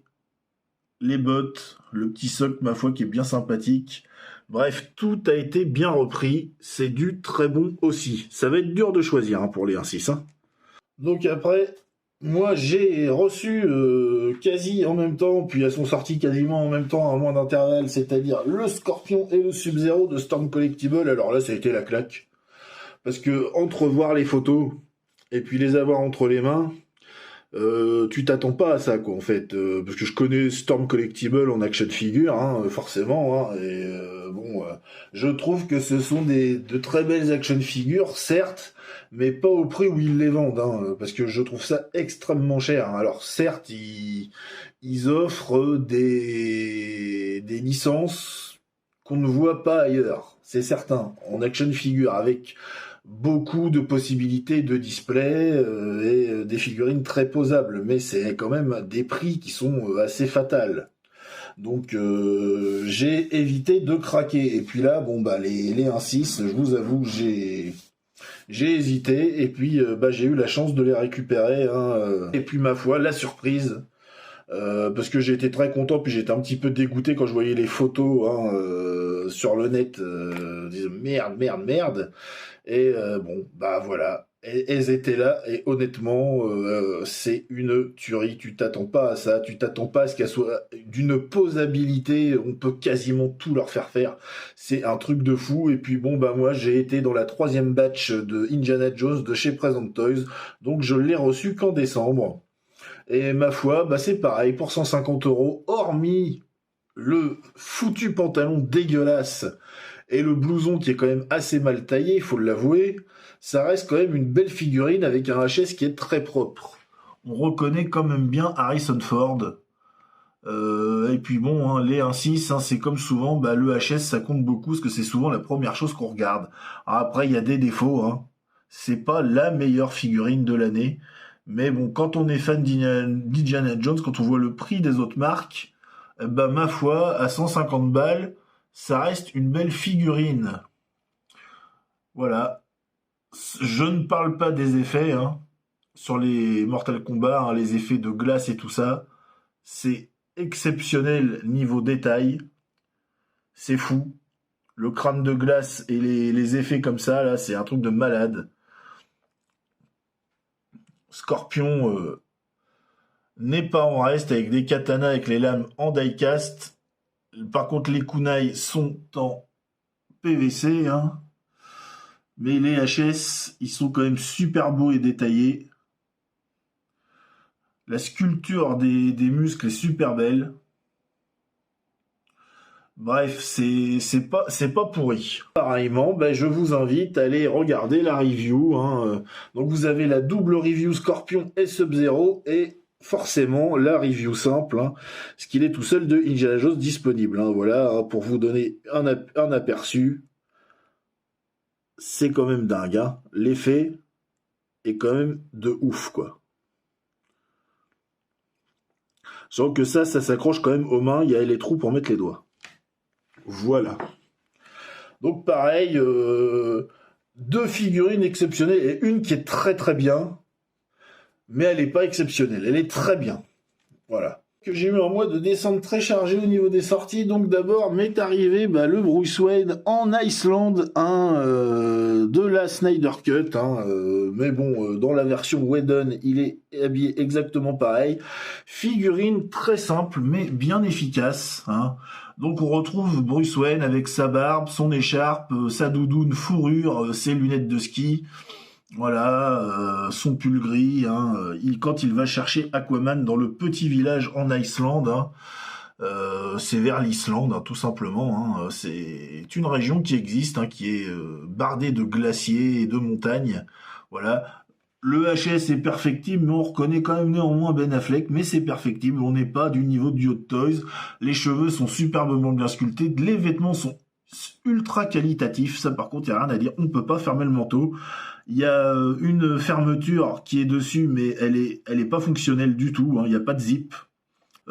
les bottes, le petit socle, ma foi, qui est bien sympathique. Bref, tout a été bien repris, c'est du très bon aussi. Ça va être dur de choisir pour les 1-6. Donc après, moi j'ai reçu quasi en même temps, puis elles sont sorties quasiment en même temps à moins d'intervalle, c'est-à-dire le Scorpion et le Sub-Zero de Storm Collectible. Alors là, ça a été la claque. Parce que entrevoir les photos et puis les avoir entre les mains, tu t'attends pas à ça, quoi, en fait. Parce que je connais Storm Collectible en action figure, forcément, et bon, je trouve que ce sont de très belles action figures, certes, mais pas au prix où ils les vendent, parce que je trouve ça extrêmement cher. Alors certes, ils offrent des licences qu'on ne voit pas ailleurs, c'est certain. En action figure, avec beaucoup de possibilités de display et des figurines très posables, mais c'est quand même des prix qui sont assez fatals. Donc j'ai évité de craquer. Et puis là, bon bah les 1-6, je vous avoue, j'ai hésité et puis j'ai eu la chance de les récupérer. Et puis ma foi, la surprise. Parce que j'ai été très content, puis j'étais un petit peu dégoûté quand je voyais les photos sur le net. Disais, merde. Et bon, bah voilà, elles étaient là, et honnêtement, c'est une tuerie. Tu t'attends pas à ça, tu t'attends pas à ce qu'elles soient d'une posabilité, on peut quasiment tout leur faire faire. C'est un truc de fou. Et puis bon, bah moi, j'ai été dans la 3e batch de Indiana Jones de chez Present Toys, donc je l'ai reçu qu'en décembre. Et ma foi, bah c'est pareil, pour 150 €, hormis le foutu pantalon dégueulasse et le blouson qui est quand même assez mal taillé, il faut l'avouer, ça reste quand même une belle figurine avec un HS qui est très propre. On reconnaît quand même bien Harrison Ford. Et puis bon, les 1-6, c'est comme souvent, le HS ça compte beaucoup parce que c'est souvent la première chose qu'on regarde. Alors après, il y a des défauts, c'est pas la meilleure figurine de l'année. Mais bon, quand on est fan d'Indiana Jones, quand on voit le prix des autres marques, ma foi, à 150 balles, ça reste une belle figurine. Voilà. Je ne parle pas des effets, sur les Mortal Kombat, les effets de glace et tout ça. C'est exceptionnel niveau détail. C'est fou. Le crâne de glace et les effets comme ça, là, c'est un truc de malade. Scorpion n'est pas en reste avec des katanas avec les lames en die-cast. Par contre, les kunai sont en PVC, mais les HS, ils sont quand même super beaux et détaillés. La sculpture des muscles est super belle. Bref, c'est pas pourri. Pareillement, je vous invite à aller regarder la review. Donc vous avez la double review Scorpion et Sub-Zero et forcément la review simple, ce qu'il est tout seul de Indiana Jones disponible. Voilà, pour vous donner un aperçu. C'est quand même dingue. L'effet est quand même de ouf, quoi. Sauf que ça s'accroche quand même aux mains. Il y a les trous pour mettre les doigts. Voilà. Donc pareil, 2 figurines exceptionnelles et une qui est très très bien, mais elle n'est pas exceptionnelle, elle est très bien. Voilà. Que j'ai eu un mois de décembre très chargé au niveau des sorties, donc d'abord m'est arrivé le Bruce Wayne en Iceland de la Snyder Cut, mais bon, dans la version Whedon, il est habillé exactement pareil. Figurine très simple, mais bien efficace, Donc on retrouve Bruce Wayne avec sa barbe, son écharpe, sa doudoune fourrure, ses lunettes de ski, voilà, son pull gris. Quand il va chercher Aquaman dans le petit village en Islande, c'est vers l'Islande, tout simplement. C'est une région qui existe, qui est bardée de glaciers et de montagnes. Voilà. Le HS est perfectible, mais on reconnaît quand même néanmoins Ben Affleck, mais c'est perfectible, on n'est pas du niveau de Hot Toys. Les cheveux sont superbement bien sculptés, les vêtements sont ultra qualitatifs, ça par contre, il n'y a rien à dire, on ne peut pas fermer le manteau. Il y a une fermeture qui est dessus, mais elle est pas fonctionnelle du tout, il n'y a pas de zip.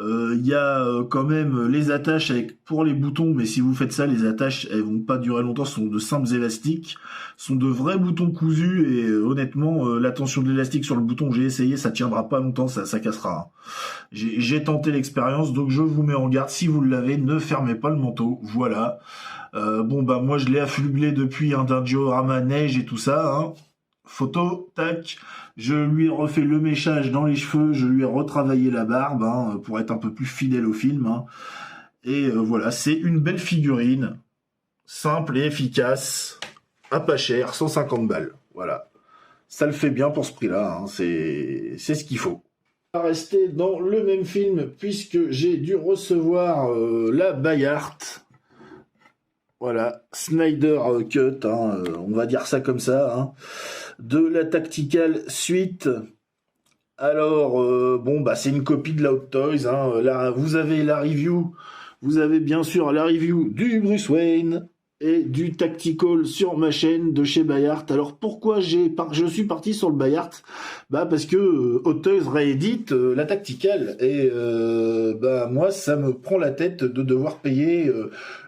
Il y a quand même les attaches pour les boutons, mais si vous faites ça, les attaches, elles vont pas durer longtemps, ce sont de simples élastiques, ce sont de vrais boutons cousus, et honnêtement, la tension de l'élastique sur le bouton, j'ai essayé, ça tiendra pas longtemps, ça cassera. Hein. J'ai tenté l'expérience, donc je vous mets en garde, si vous l'avez, ne fermez pas le manteau, voilà. Bon, bah moi je l'ai affublé depuis d'un diorama neige et tout ça, hein. Photo, tac, je lui ai refait le méchage dans les cheveux, je lui ai retravaillé la barbe, hein, pour être un peu plus fidèle au film, hein. Et voilà, c'est une belle figurine, simple et efficace, à pas cher, 150 balles, voilà. Ça le fait bien pour ce prix-là, hein, c'est ce qu'il faut. On va rester dans le même film, puisque j'ai dû recevoir la Bayard. Voilà, Snyder Cut, hein, on va dire ça comme ça, hein, de la Tactical Suite. Alors, bon, bah c'est une copie de la Hot Toys. Hein, là, vous avez la review, vous avez bien sûr la review du Bruce Wayne et du Tactical sur ma chaîne de chez Bayard. Alors pourquoi je suis parti sur le Bayard? Bah parce que Hot Toys réédite la Tactical et bah moi ça me prend la tête de devoir payer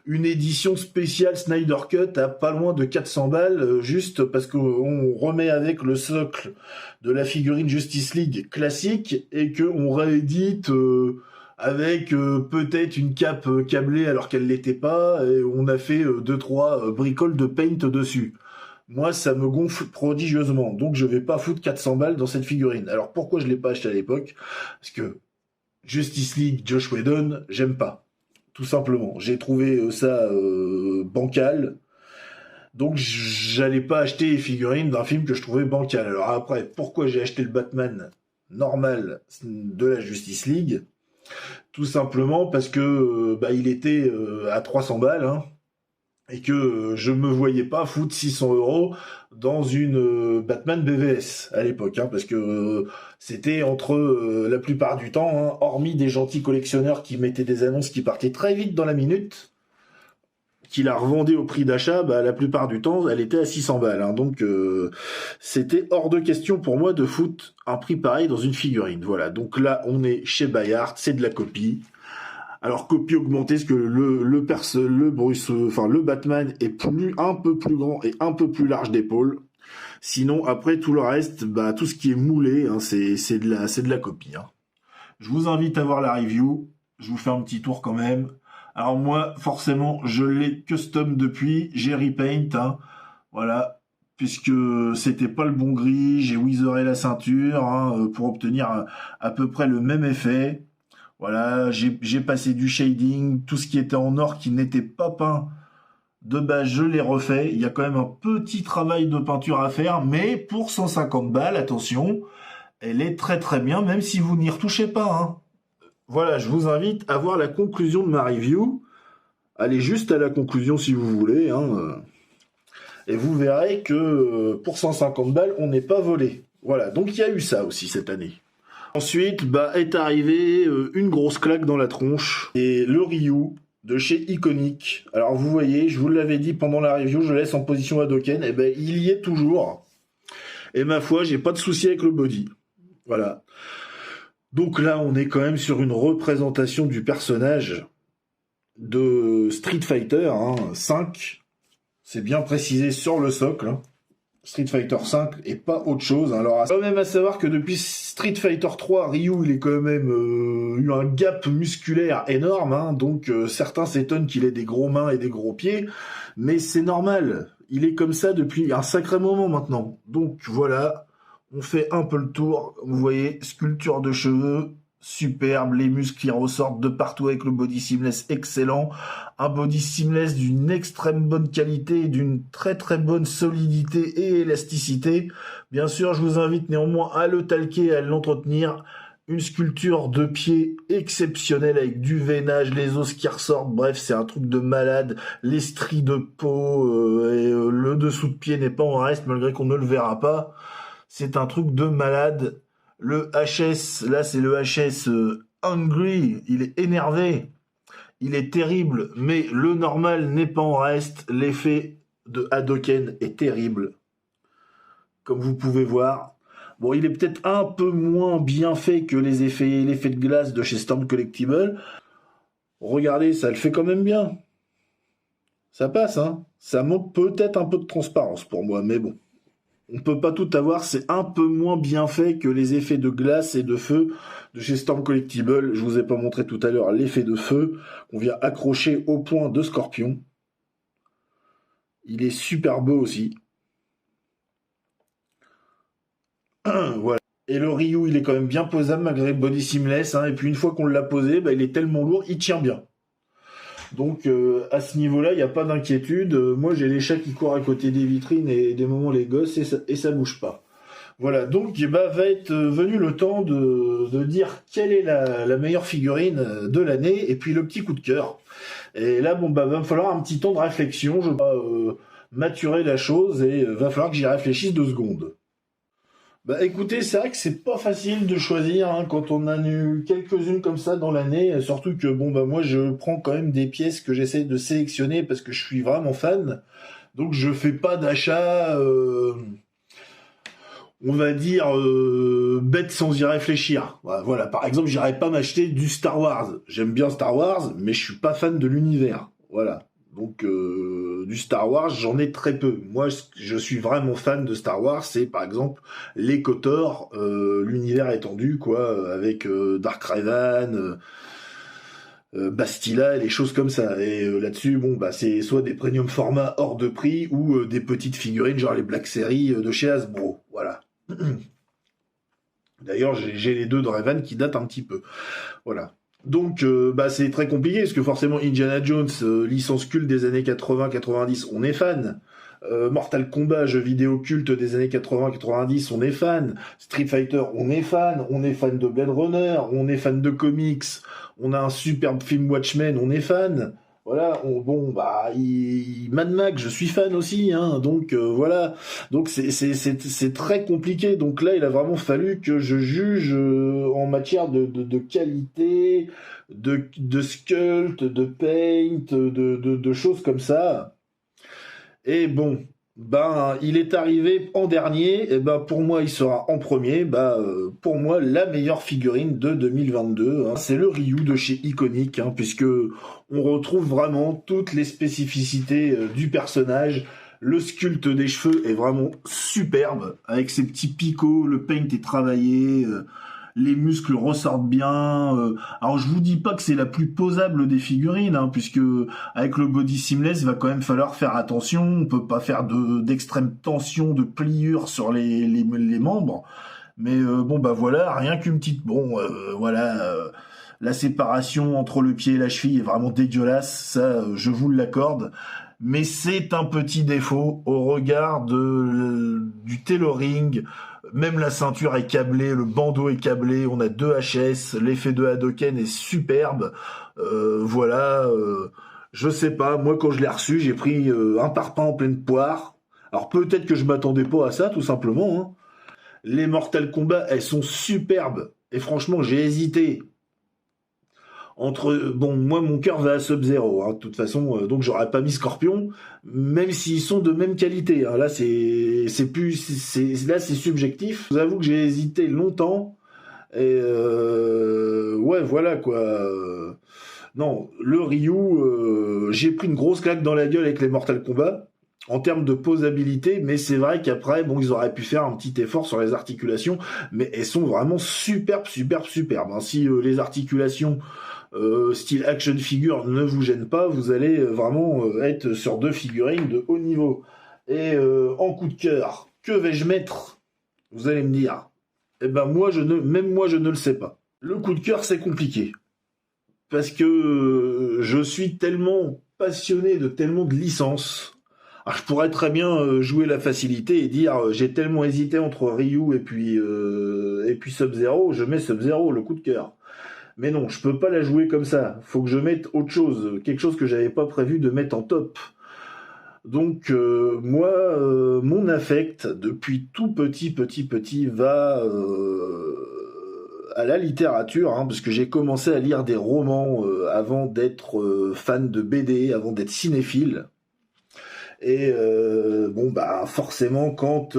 une édition spéciale Snyder Cut à pas loin de 400 balles juste parce qu'on remet avec le socle de la figurine Justice League classique et qu'on réédite avec peut-être une cape câblée alors qu'elle l'était pas, et on a fait 2-3 bricoles de paint dessus. Moi, ça me gonfle prodigieusement, donc je vais pas foutre 400 balles dans cette figurine. Alors pourquoi je l'ai pas acheté à l'époque? Parce que Justice League, Josh Whedon, j'aime pas. Tout simplement. J'ai trouvé ça bancal, donc j'allais pas acheter les figurines d'un film que je trouvais bancal. Alors après, pourquoi j'ai acheté le Batman normal de la Justice League? Tout simplement parce que bah, il était à 300 balles, hein, et que je me voyais pas foutre 600 € dans une Batman BVS à l'époque, hein, parce que c'était entre la plupart du temps, hein, hormis des gentils collectionneurs qui mettaient des annonces qui partaient très vite dans la minute, qui la revendait au prix d'achat, bah, la plupart du temps, elle était à 600 balles. Hein, donc, c'était hors de question pour moi de foutre un prix pareil dans une figurine. Voilà, donc là, on est chez Bayard, c'est de la copie. Alors, copie augmentée, parce que le Batman est un peu plus grand et un peu plus large d'épaule. Sinon, après, tout le reste, bah, tout ce qui est moulé, hein, c'est de la copie. Hein. Je vous invite à voir la review. Je vous fais un petit tour quand même. Alors moi, forcément, je l'ai custom depuis, j'ai repaint, hein, voilà, puisque c'était pas le bon gris, j'ai wizeré la ceinture hein, pour obtenir à peu près le même effet. Voilà, j'ai passé du shading, tout ce qui était en or qui n'était pas peint de base, je l'ai refait. Il y a quand même un petit travail de peinture à faire, mais pour 150 balles, attention, elle est très très bien, même si vous n'y retouchez pas, hein. Voilà, je vous invite à voir la conclusion de ma review. Allez juste à la conclusion si vous voulez. Hein. Et vous verrez que pour 150 balles, on n'est pas volé. Voilà, donc il y a eu ça aussi cette année. Ensuite, bah, est arrivé une grosse claque dans la tronche. Et le Ryu de chez Iconic. Alors vous voyez, je vous l'avais dit pendant la review, je laisse en position Hadoken. Et ben il y est toujours. Et ma foi, j'ai pas de souci avec le body. Voilà. Donc là, on est quand même sur une représentation du personnage de Street Fighter 5. C'est bien précisé sur le socle. Hein. Street Fighter 5 et pas autre chose. Alors, quand même à savoir que depuis Street Fighter 3, Ryu, il est quand même eu un gap musculaire énorme. Hein, donc, certains s'étonnent qu'il ait des gros mains et des gros pieds. Mais c'est normal. Il est comme ça depuis un sacré moment maintenant. Donc, voilà. On fait un peu le tour, vous voyez, sculpture de cheveux, superbe, les muscles qui ressortent de partout avec le body seamless excellent, un body seamless d'une extrême bonne qualité, d'une très très bonne solidité et élasticité. Bien sûr, je vous invite néanmoins à le talquer, à l'entretenir. Une sculpture de pied exceptionnelle avec du veinage, les os qui ressortent, bref, c'est un truc de malade. Les stries de peau et le dessous de pied n'est pas en reste, malgré qu'on ne le verra pas. C'est un truc de malade. Le HS, là c'est le HS Hungry, il est énervé, il est terrible, mais le normal n'est pas en reste. L'effet de Hadoken est terrible, comme vous pouvez voir. Bon, il est peut-être un peu moins bien fait que l'effet de glace de chez Storm Collectible. Regardez, ça le fait quand même bien. Ça passe, hein. Ça manque peut-être un peu de transparence pour moi, mais bon. On peut pas tout avoir, c'est un peu moins bien fait que les effets de glace et de feu de chez Storm Collectible. Je vous ai pas montré tout à l'heure l'effet de feu qu'on vient accrocher au point de Scorpion. Il est super beau aussi. Voilà. Et le Ryu, il est quand même bien posable malgré le body seamless. Hein. Et puis une fois qu'on l'a posé, bah, il est tellement lourd, il tient bien. Donc à ce niveau-là, il n'y a pas d'inquiétude. Moi, j'ai les chats qui courent à côté des vitrines et des moments les gosses et ça bouge pas. Voilà, donc bah, va être venu le temps de dire quelle est la meilleure figurine de l'année et puis le petit coup de cœur. Et là, bon, bah, va me falloir un petit temps de réflexion. Je vais maturer la chose et va falloir que j'y réfléchisse 2 secondes. Bah écoutez, c'est vrai que c'est pas facile de choisir hein, quand on a eu quelques-unes comme ça dans l'année, surtout que bon bah moi je prends quand même des pièces que j'essaie de sélectionner parce que je suis vraiment fan, donc je fais pas d'achat, on va dire bête sans y réfléchir. Voilà, par exemple j'irais pas m'acheter du Star Wars, j'aime bien Star Wars, mais je suis pas fan de l'univers, voilà. Donc du Star Wars, j'en ai très peu. Moi, je suis vraiment fan de Star Wars. C'est par exemple les KOTOR, l'univers étendu, quoi, avec Dark Revan, Bastila, et les choses comme ça. Et là-dessus, bon, bah c'est soit des premium formats hors de prix ou des petites figurines, genre les Black Series de chez Hasbro. Voilà. D'ailleurs, j'ai les 2 de Revan qui datent un petit peu. Voilà. Donc, bah, c'est très compliqué, parce que forcément, Indiana Jones, licence culte des années 80-90, on est fan. Mortal Kombat, jeu vidéo culte des années 80-90, on est fan. Street Fighter, on est fan. On est fan de Blade Runner, on est fan de comics. On a un superbe film Watchmen, on est fan. Voilà, bon, bah, Mad Max, je suis fan aussi, hein, donc voilà. Donc c'est très compliqué. Donc là, il a vraiment fallu que je juge en matière de qualité, de sculpt, de paint, de choses comme ça. Et bon, ben, il est arrivé en dernier, et ben pour moi il sera en premier, pour moi la meilleure figurine de 2022, hein. C'est le Ryu de chez Iconic, hein, puisque on retrouve vraiment toutes les spécificités du personnage. Le sculpte des cheveux est vraiment superbe, avec ses petits picots, le paint est travaillé, les muscles ressortent bien. Alors je vous dis pas que c'est la plus posable des figurines, hein, puisque avec le body seamless, il va quand même falloir faire attention. On peut pas faire d'extrême tension, de pliure sur les membres. Mais bon bah voilà, rien qu'une petite. Bon voilà. La séparation entre le pied et la cheville est vraiment dégueulasse, ça je vous l'accorde. Mais c'est un petit défaut au regard du tailoring. Même la ceinture est câblée, le bandeau est câblé, on a 2 HS, l'effet de Hadoken est superbe. Voilà, je sais pas, moi quand je l'ai reçu, j'ai pris un parpaing en pleine poire. Alors peut-être que je m'attendais pas à ça, tout simplement. Hein. Les Mortal Kombat, elles sont superbes. Et franchement, j'ai hésité bon, moi mon cœur va à Sub-Zero, hein, de toute façon, donc j'aurais pas mis Scorpion, même s'ils sont de même qualité, hein. Là c'est subjectif. Je vous avoue que j'ai hésité longtemps et ouais voilà quoi. Non, le Ryu, j'ai pris une grosse claque dans la gueule avec les Mortal Kombat en termes de posabilité, mais c'est vrai qu'après, bon, ils auraient pu faire un petit effort sur les articulations, mais elles sont vraiment superbes. Hein. Si les articulations style action figure ne vous gênent pas, vous allez vraiment être sur 2 figurines de haut niveau. Et en coup de cœur, que vais-je mettre? Vous allez me dire. Eh ben même moi je ne le sais pas. Le coup de cœur c'est compliqué. Parce que je suis tellement passionné de tellement de licences. Alors, je pourrais très bien jouer la facilité et dire j'ai tellement hésité entre Ryu et puis Sub-Zero, je mets Sub-Zero, le coup de cœur. Mais non, je peux pas la jouer comme ça. Faut que je mette autre chose, quelque chose que j'avais pas prévu de mettre en top. Donc moi, mon affect depuis tout petit va à la littérature, hein, parce que j'ai commencé à lire des romans avant d'être fan de BD, avant d'être cinéphile. Et bon bah forcément quand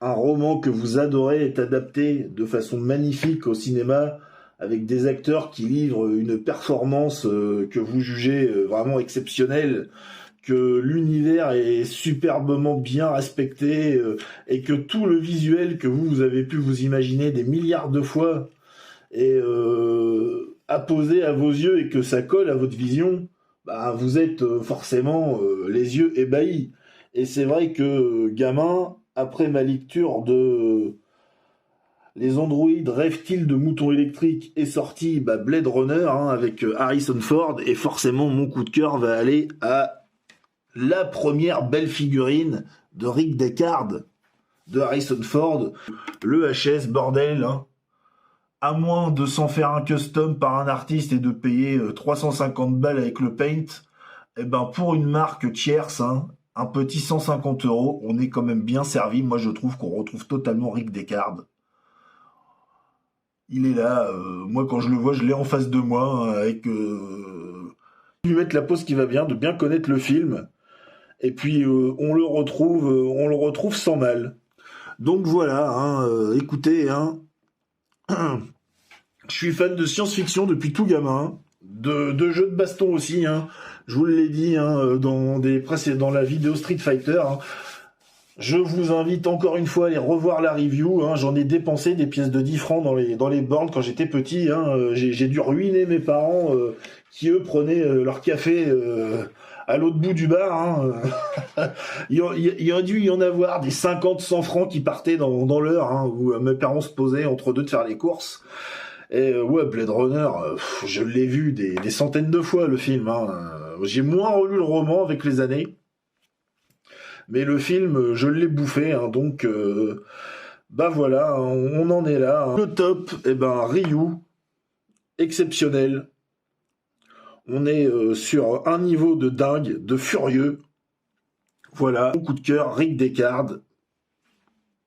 un roman que vous adorez est adapté de façon magnifique au cinéma, avec des acteurs qui livrent une performance que vous jugez vraiment exceptionnelle, que l'univers est superbement bien respecté, et que tout le visuel que vous avez pu vous imaginer des milliards de fois est apposé à vos yeux et que ça colle à votre vision, bah, vous êtes forcément les yeux ébahis. Et c'est vrai que gamin, après ma lecture de Les androïdes rêvent-ils de moutons électriques est sorti Blade Runner avec Harrison Ford, et forcément mon coup de cœur va aller à la première belle figurine de Rick Deckard de Harrison Ford, le HS bordel, à moins de s'en faire un custom par un artiste et de payer 350 balles avec le paint, et ben pour une marque tierce, un petit 150 €, on est quand même bien servi. Moi je trouve qu'on retrouve totalement Rick Deckard. Il est là, moi quand je le vois, je l'ai en face de moi, avec lui mettre la pose qui va bien, de bien connaître le film, et puis on le retrouve sans mal. Donc voilà, écoutez, je suis fan de science-fiction depuis tout gamin, de jeux de baston aussi, je vous l'ai dit dans la vidéo Street Fighter. Je vous invite encore une fois à aller revoir la review. J'en ai dépensé des pièces de 10 francs dans les bornes quand j'étais petit. J'ai dû ruiner mes parents qui, eux, prenaient leur café à l'autre bout du bar. Il y a dû y en avoir des 50-100 francs qui partaient dans l'heure, où mes parents se posaient entre deux de faire les courses. Et ouais, Blade Runner, je l'ai vu des centaines de fois, le film. J'ai moins relu le roman avec les années. Mais le film, je l'ai bouffé, donc voilà, on en est là. Le top, Ryu, exceptionnel. On est sur un niveau de dingue, de furieux. Voilà, mon coup de cœur, Rick Deckard,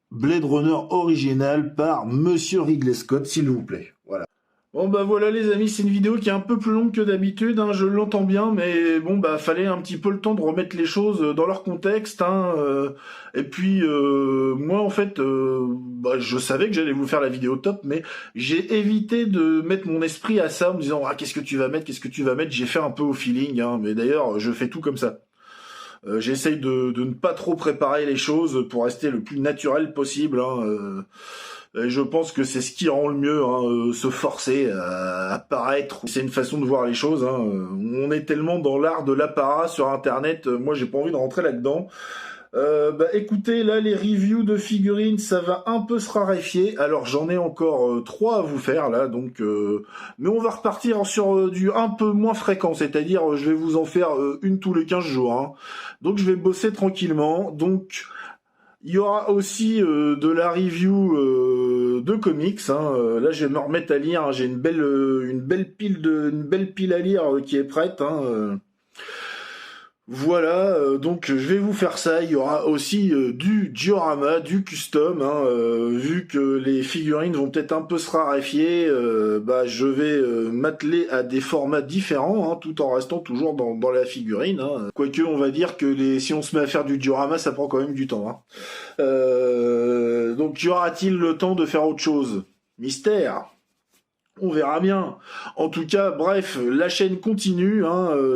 Blade Runner original par Monsieur Ridley Scott, s'il vous plaît. Voilà. Bon voilà les amis, c'est une vidéo qui est un peu plus longue que d'habitude, je l'entends bien, mais bon fallait un petit peu le temps de remettre les choses dans leur contexte, et puis moi en fait je savais que j'allais vous faire la vidéo top, mais j'ai évité de mettre mon esprit à ça en me disant qu'est-ce que tu vas mettre, j'ai fait un peu au feeling, mais d'ailleurs je fais tout comme ça. J'essaye de ne pas trop préparer les choses pour rester le plus naturel possible, et je pense que c'est ce qui rend le mieux, se forcer à paraître. C'est une façon de voir les choses. On est tellement dans l'art de l'apparat sur Internet. Moi, j'ai pas envie de rentrer là-dedans. Écoutez, là, les reviews de figurines, ça va un peu se raréfier. Alors, j'en ai encore 3 à vous faire, là. Donc, mais on va repartir sur du un peu moins fréquent. C'est-à-dire, je vais vous en faire une tous les 15 jours. Donc, je vais bosser tranquillement. Donc... il y aura aussi de la review de comics. Là, je vais me remettre à lire. J'ai une belle pile à lire qui est prête. Voilà, donc je vais vous faire ça. Il y aura aussi du diorama, du custom. Vu que les figurines vont peut-être un peu se raréfier, je vais m'atteler à des formats différents, tout en restant toujours dans la figurine. Quoique, on va dire que si on se met à faire du diorama, ça prend quand même du temps. Donc, y aura-t-il le temps de faire autre chose? Mystère. On verra bien. En tout cas, bref, la chaîne continue.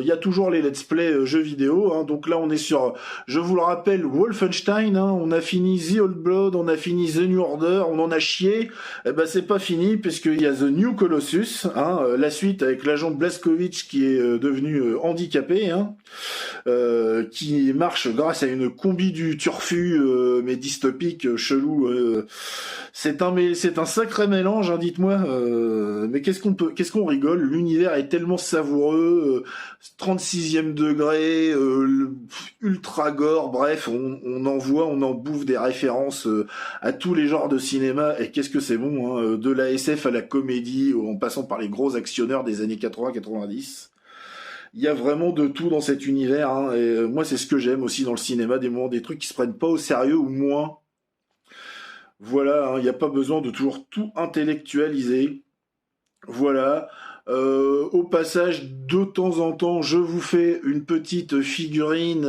Il y a toujours les let's play jeux vidéo. Donc là, on est sur, je vous le rappelle, Wolfenstein. On a fini The Old Blood, on a fini The New Order, on en a chié. C'est pas fini, puisqu'il y a The New Colossus, la suite avec l'agent Blazkowicz qui est devenu handicapé, qui marche grâce à une combi du turfu, mais dystopique, chelou. C'est un sacré mélange, dites-moi. Mais qu'est-ce qu'on rigole? L'univers est tellement savoureux, 36e degré, ultra gore, bref, on en bouffe des références à tous les genres de cinéma, et qu'est-ce que c'est bon, de la SF à la comédie, en passant par les gros actionneurs des années 80-90. Il y a vraiment de tout dans cet univers, et moi c'est ce que j'aime aussi dans le cinéma, des trucs qui se prennent pas au sérieux ou moins. Voilà, il n'y a pas besoin de toujours tout intellectualiser. Voilà. Au passage, de temps en temps, je vous fais une petite figurine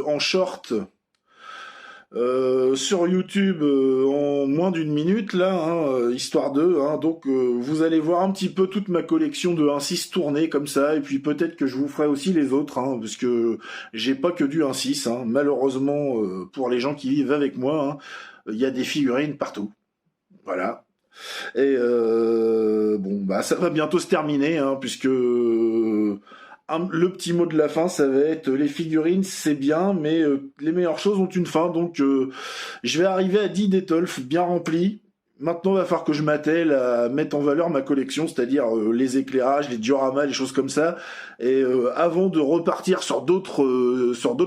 en short sur YouTube en moins d'une minute là, hein, histoire de. Hein, donc vous allez voir un petit peu toute ma collection de 1.6 tournée comme ça, et puis peut-être que je vous ferai aussi les autres, hein, parce que j'ai pas que du 1.6. Hein, malheureusement pour les gens qui vivent avec moi, hein, il y a des figurines partout. Voilà. Et bon bah ça va bientôt se terminer, hein, puisque le petit mot de la fin, ça va être les figurines, c'est bien, mais les meilleures choses ont une fin. Donc, je vais arriver à 10 Detolf bien remplis. Maintenant, il va falloir que je m'attelle à mettre en valeur ma collection, c'est-à-dire les éclairages, les dioramas, les choses comme ça. Et avant de repartir sur d'autres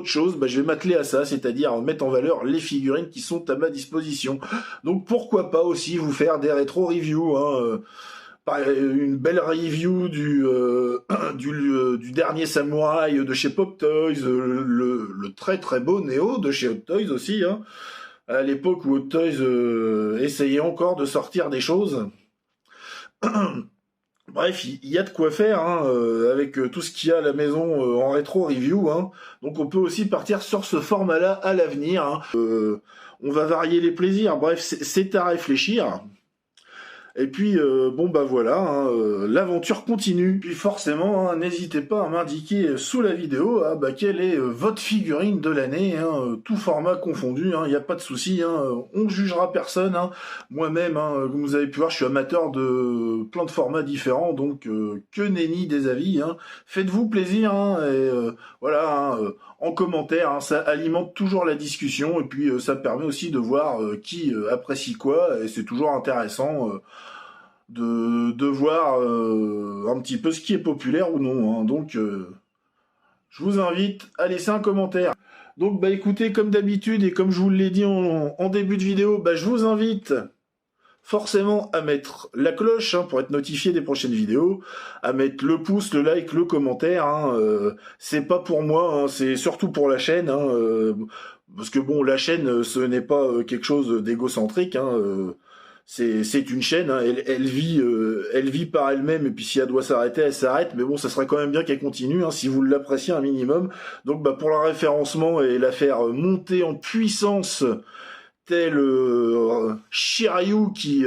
choses, bah, je vais m'atteler à ça, c'est-à-dire mettre en valeur les figurines qui sont à ma disposition. Donc, pourquoi pas aussi vous faire des rétro-reviews, hein, une belle review du dernier Samouraï de chez Pop Toys, le très très beau Neo de chez Hot Toys aussi, hein, à l'époque où Hot Toys essayait encore de sortir des choses. Bref, il y a de quoi faire, hein, avec tout ce qu'il y a à la maison en rétro review, hein. Donc on peut aussi partir sur ce format-là à l'avenir, hein. On va varier les plaisirs. Bref, c'est à réfléchir. Et puis, bon bah voilà, hein, l'aventure continue. Puis forcément, hein, n'hésitez pas à m'indiquer sous la vidéo quelle est votre figurine de l'année, hein, tout format confondu, il n'y a pas de souci, hein, on jugera personne. Hein. Moi-même, hein, comme vous avez pu voir, je suis amateur de plein de formats différents, donc que nenni des avis. Hein. Faites-vous plaisir, hein, et voilà, hein, en commentaire, hein, ça alimente toujours la discussion, et puis ça permet aussi de voir qui apprécie quoi, et c'est toujours intéressant de voir un petit peu ce qui est populaire ou non. Hein. Donc, je vous invite à laisser un commentaire. Donc, bah écoutez, comme d'habitude, et comme je vous l'ai dit en début de vidéo, bah, je vous invite forcément à mettre la cloche, hein, pour être notifié des prochaines vidéos, à mettre le pouce, le like, le commentaire. Hein, c'est pas pour moi, hein, c'est surtout pour la chaîne. Hein, parce que bon, la chaîne, ce n'est pas quelque chose d'égocentrique. Hein, c'est une chaîne, hein, elle vit par elle-même, et puis si elle doit s'arrêter, elle s'arrête, mais bon, ça serait quand même bien qu'elle continue, hein, si vous l'appréciez un minimum. Donc bah, pour le référencement et la faire monter en puissance, tel Shiryu qui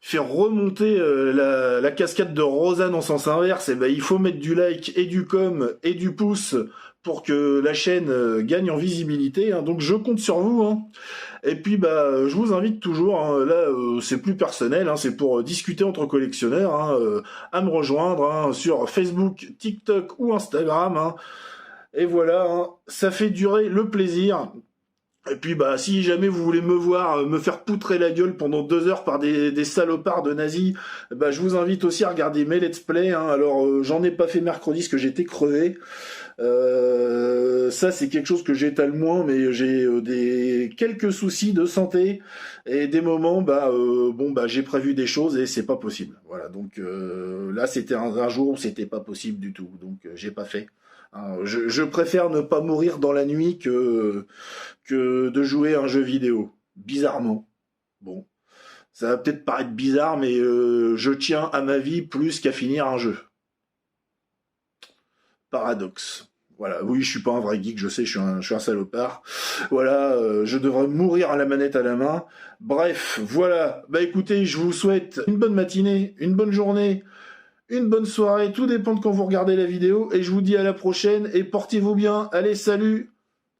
fait remonter la cascade de Rosanne en sens inverse, et ben il faut mettre du like et du com et du pouce pour que la chaîne gagne en visibilité. Hein. Donc je compte sur vous. Hein. Et puis bah je vous invite toujours, hein, là c'est plus personnel, hein, c'est pour discuter entre collectionneurs, hein, à me rejoindre, hein, sur Facebook, TikTok ou Instagram. Hein. Et voilà, hein, ça fait durer le plaisir. Et puis bah si jamais vous voulez me voir me faire poutrer la gueule pendant 2 heures par des salopards de nazis, bah je vous invite aussi à regarder mes let's play. Hein. Alors j'en ai pas fait mercredi parce que j'étais crevé. Ça c'est quelque chose que j'étale moins, mais j'ai quelques soucis de santé et des moments bon bah j'ai prévu des choses et c'est pas possible. Voilà, donc là c'était un jour où c'était pas possible du tout, donc j'ai pas fait. Hein, je préfère ne pas mourir dans la nuit que de jouer à un jeu vidéo. Bizarrement. Bon, ça va peut-être paraître bizarre, mais je tiens à ma vie plus qu'à finir un jeu. Paradoxe. Voilà, oui, je suis pas un vrai geek, je sais, je suis un salopard. Voilà, je devrais mourir à la manette à la main. Bref, voilà. Bah écoutez, je vous souhaite une bonne matinée, une bonne journée, une bonne soirée, tout dépend de quand vous regardez la vidéo, et je vous dis à la prochaine, et portez-vous bien. Allez, salut!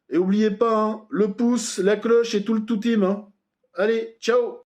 Et oubliez pas, hein, le pouce, la cloche et tout le tout team. Hein. Allez, ciao!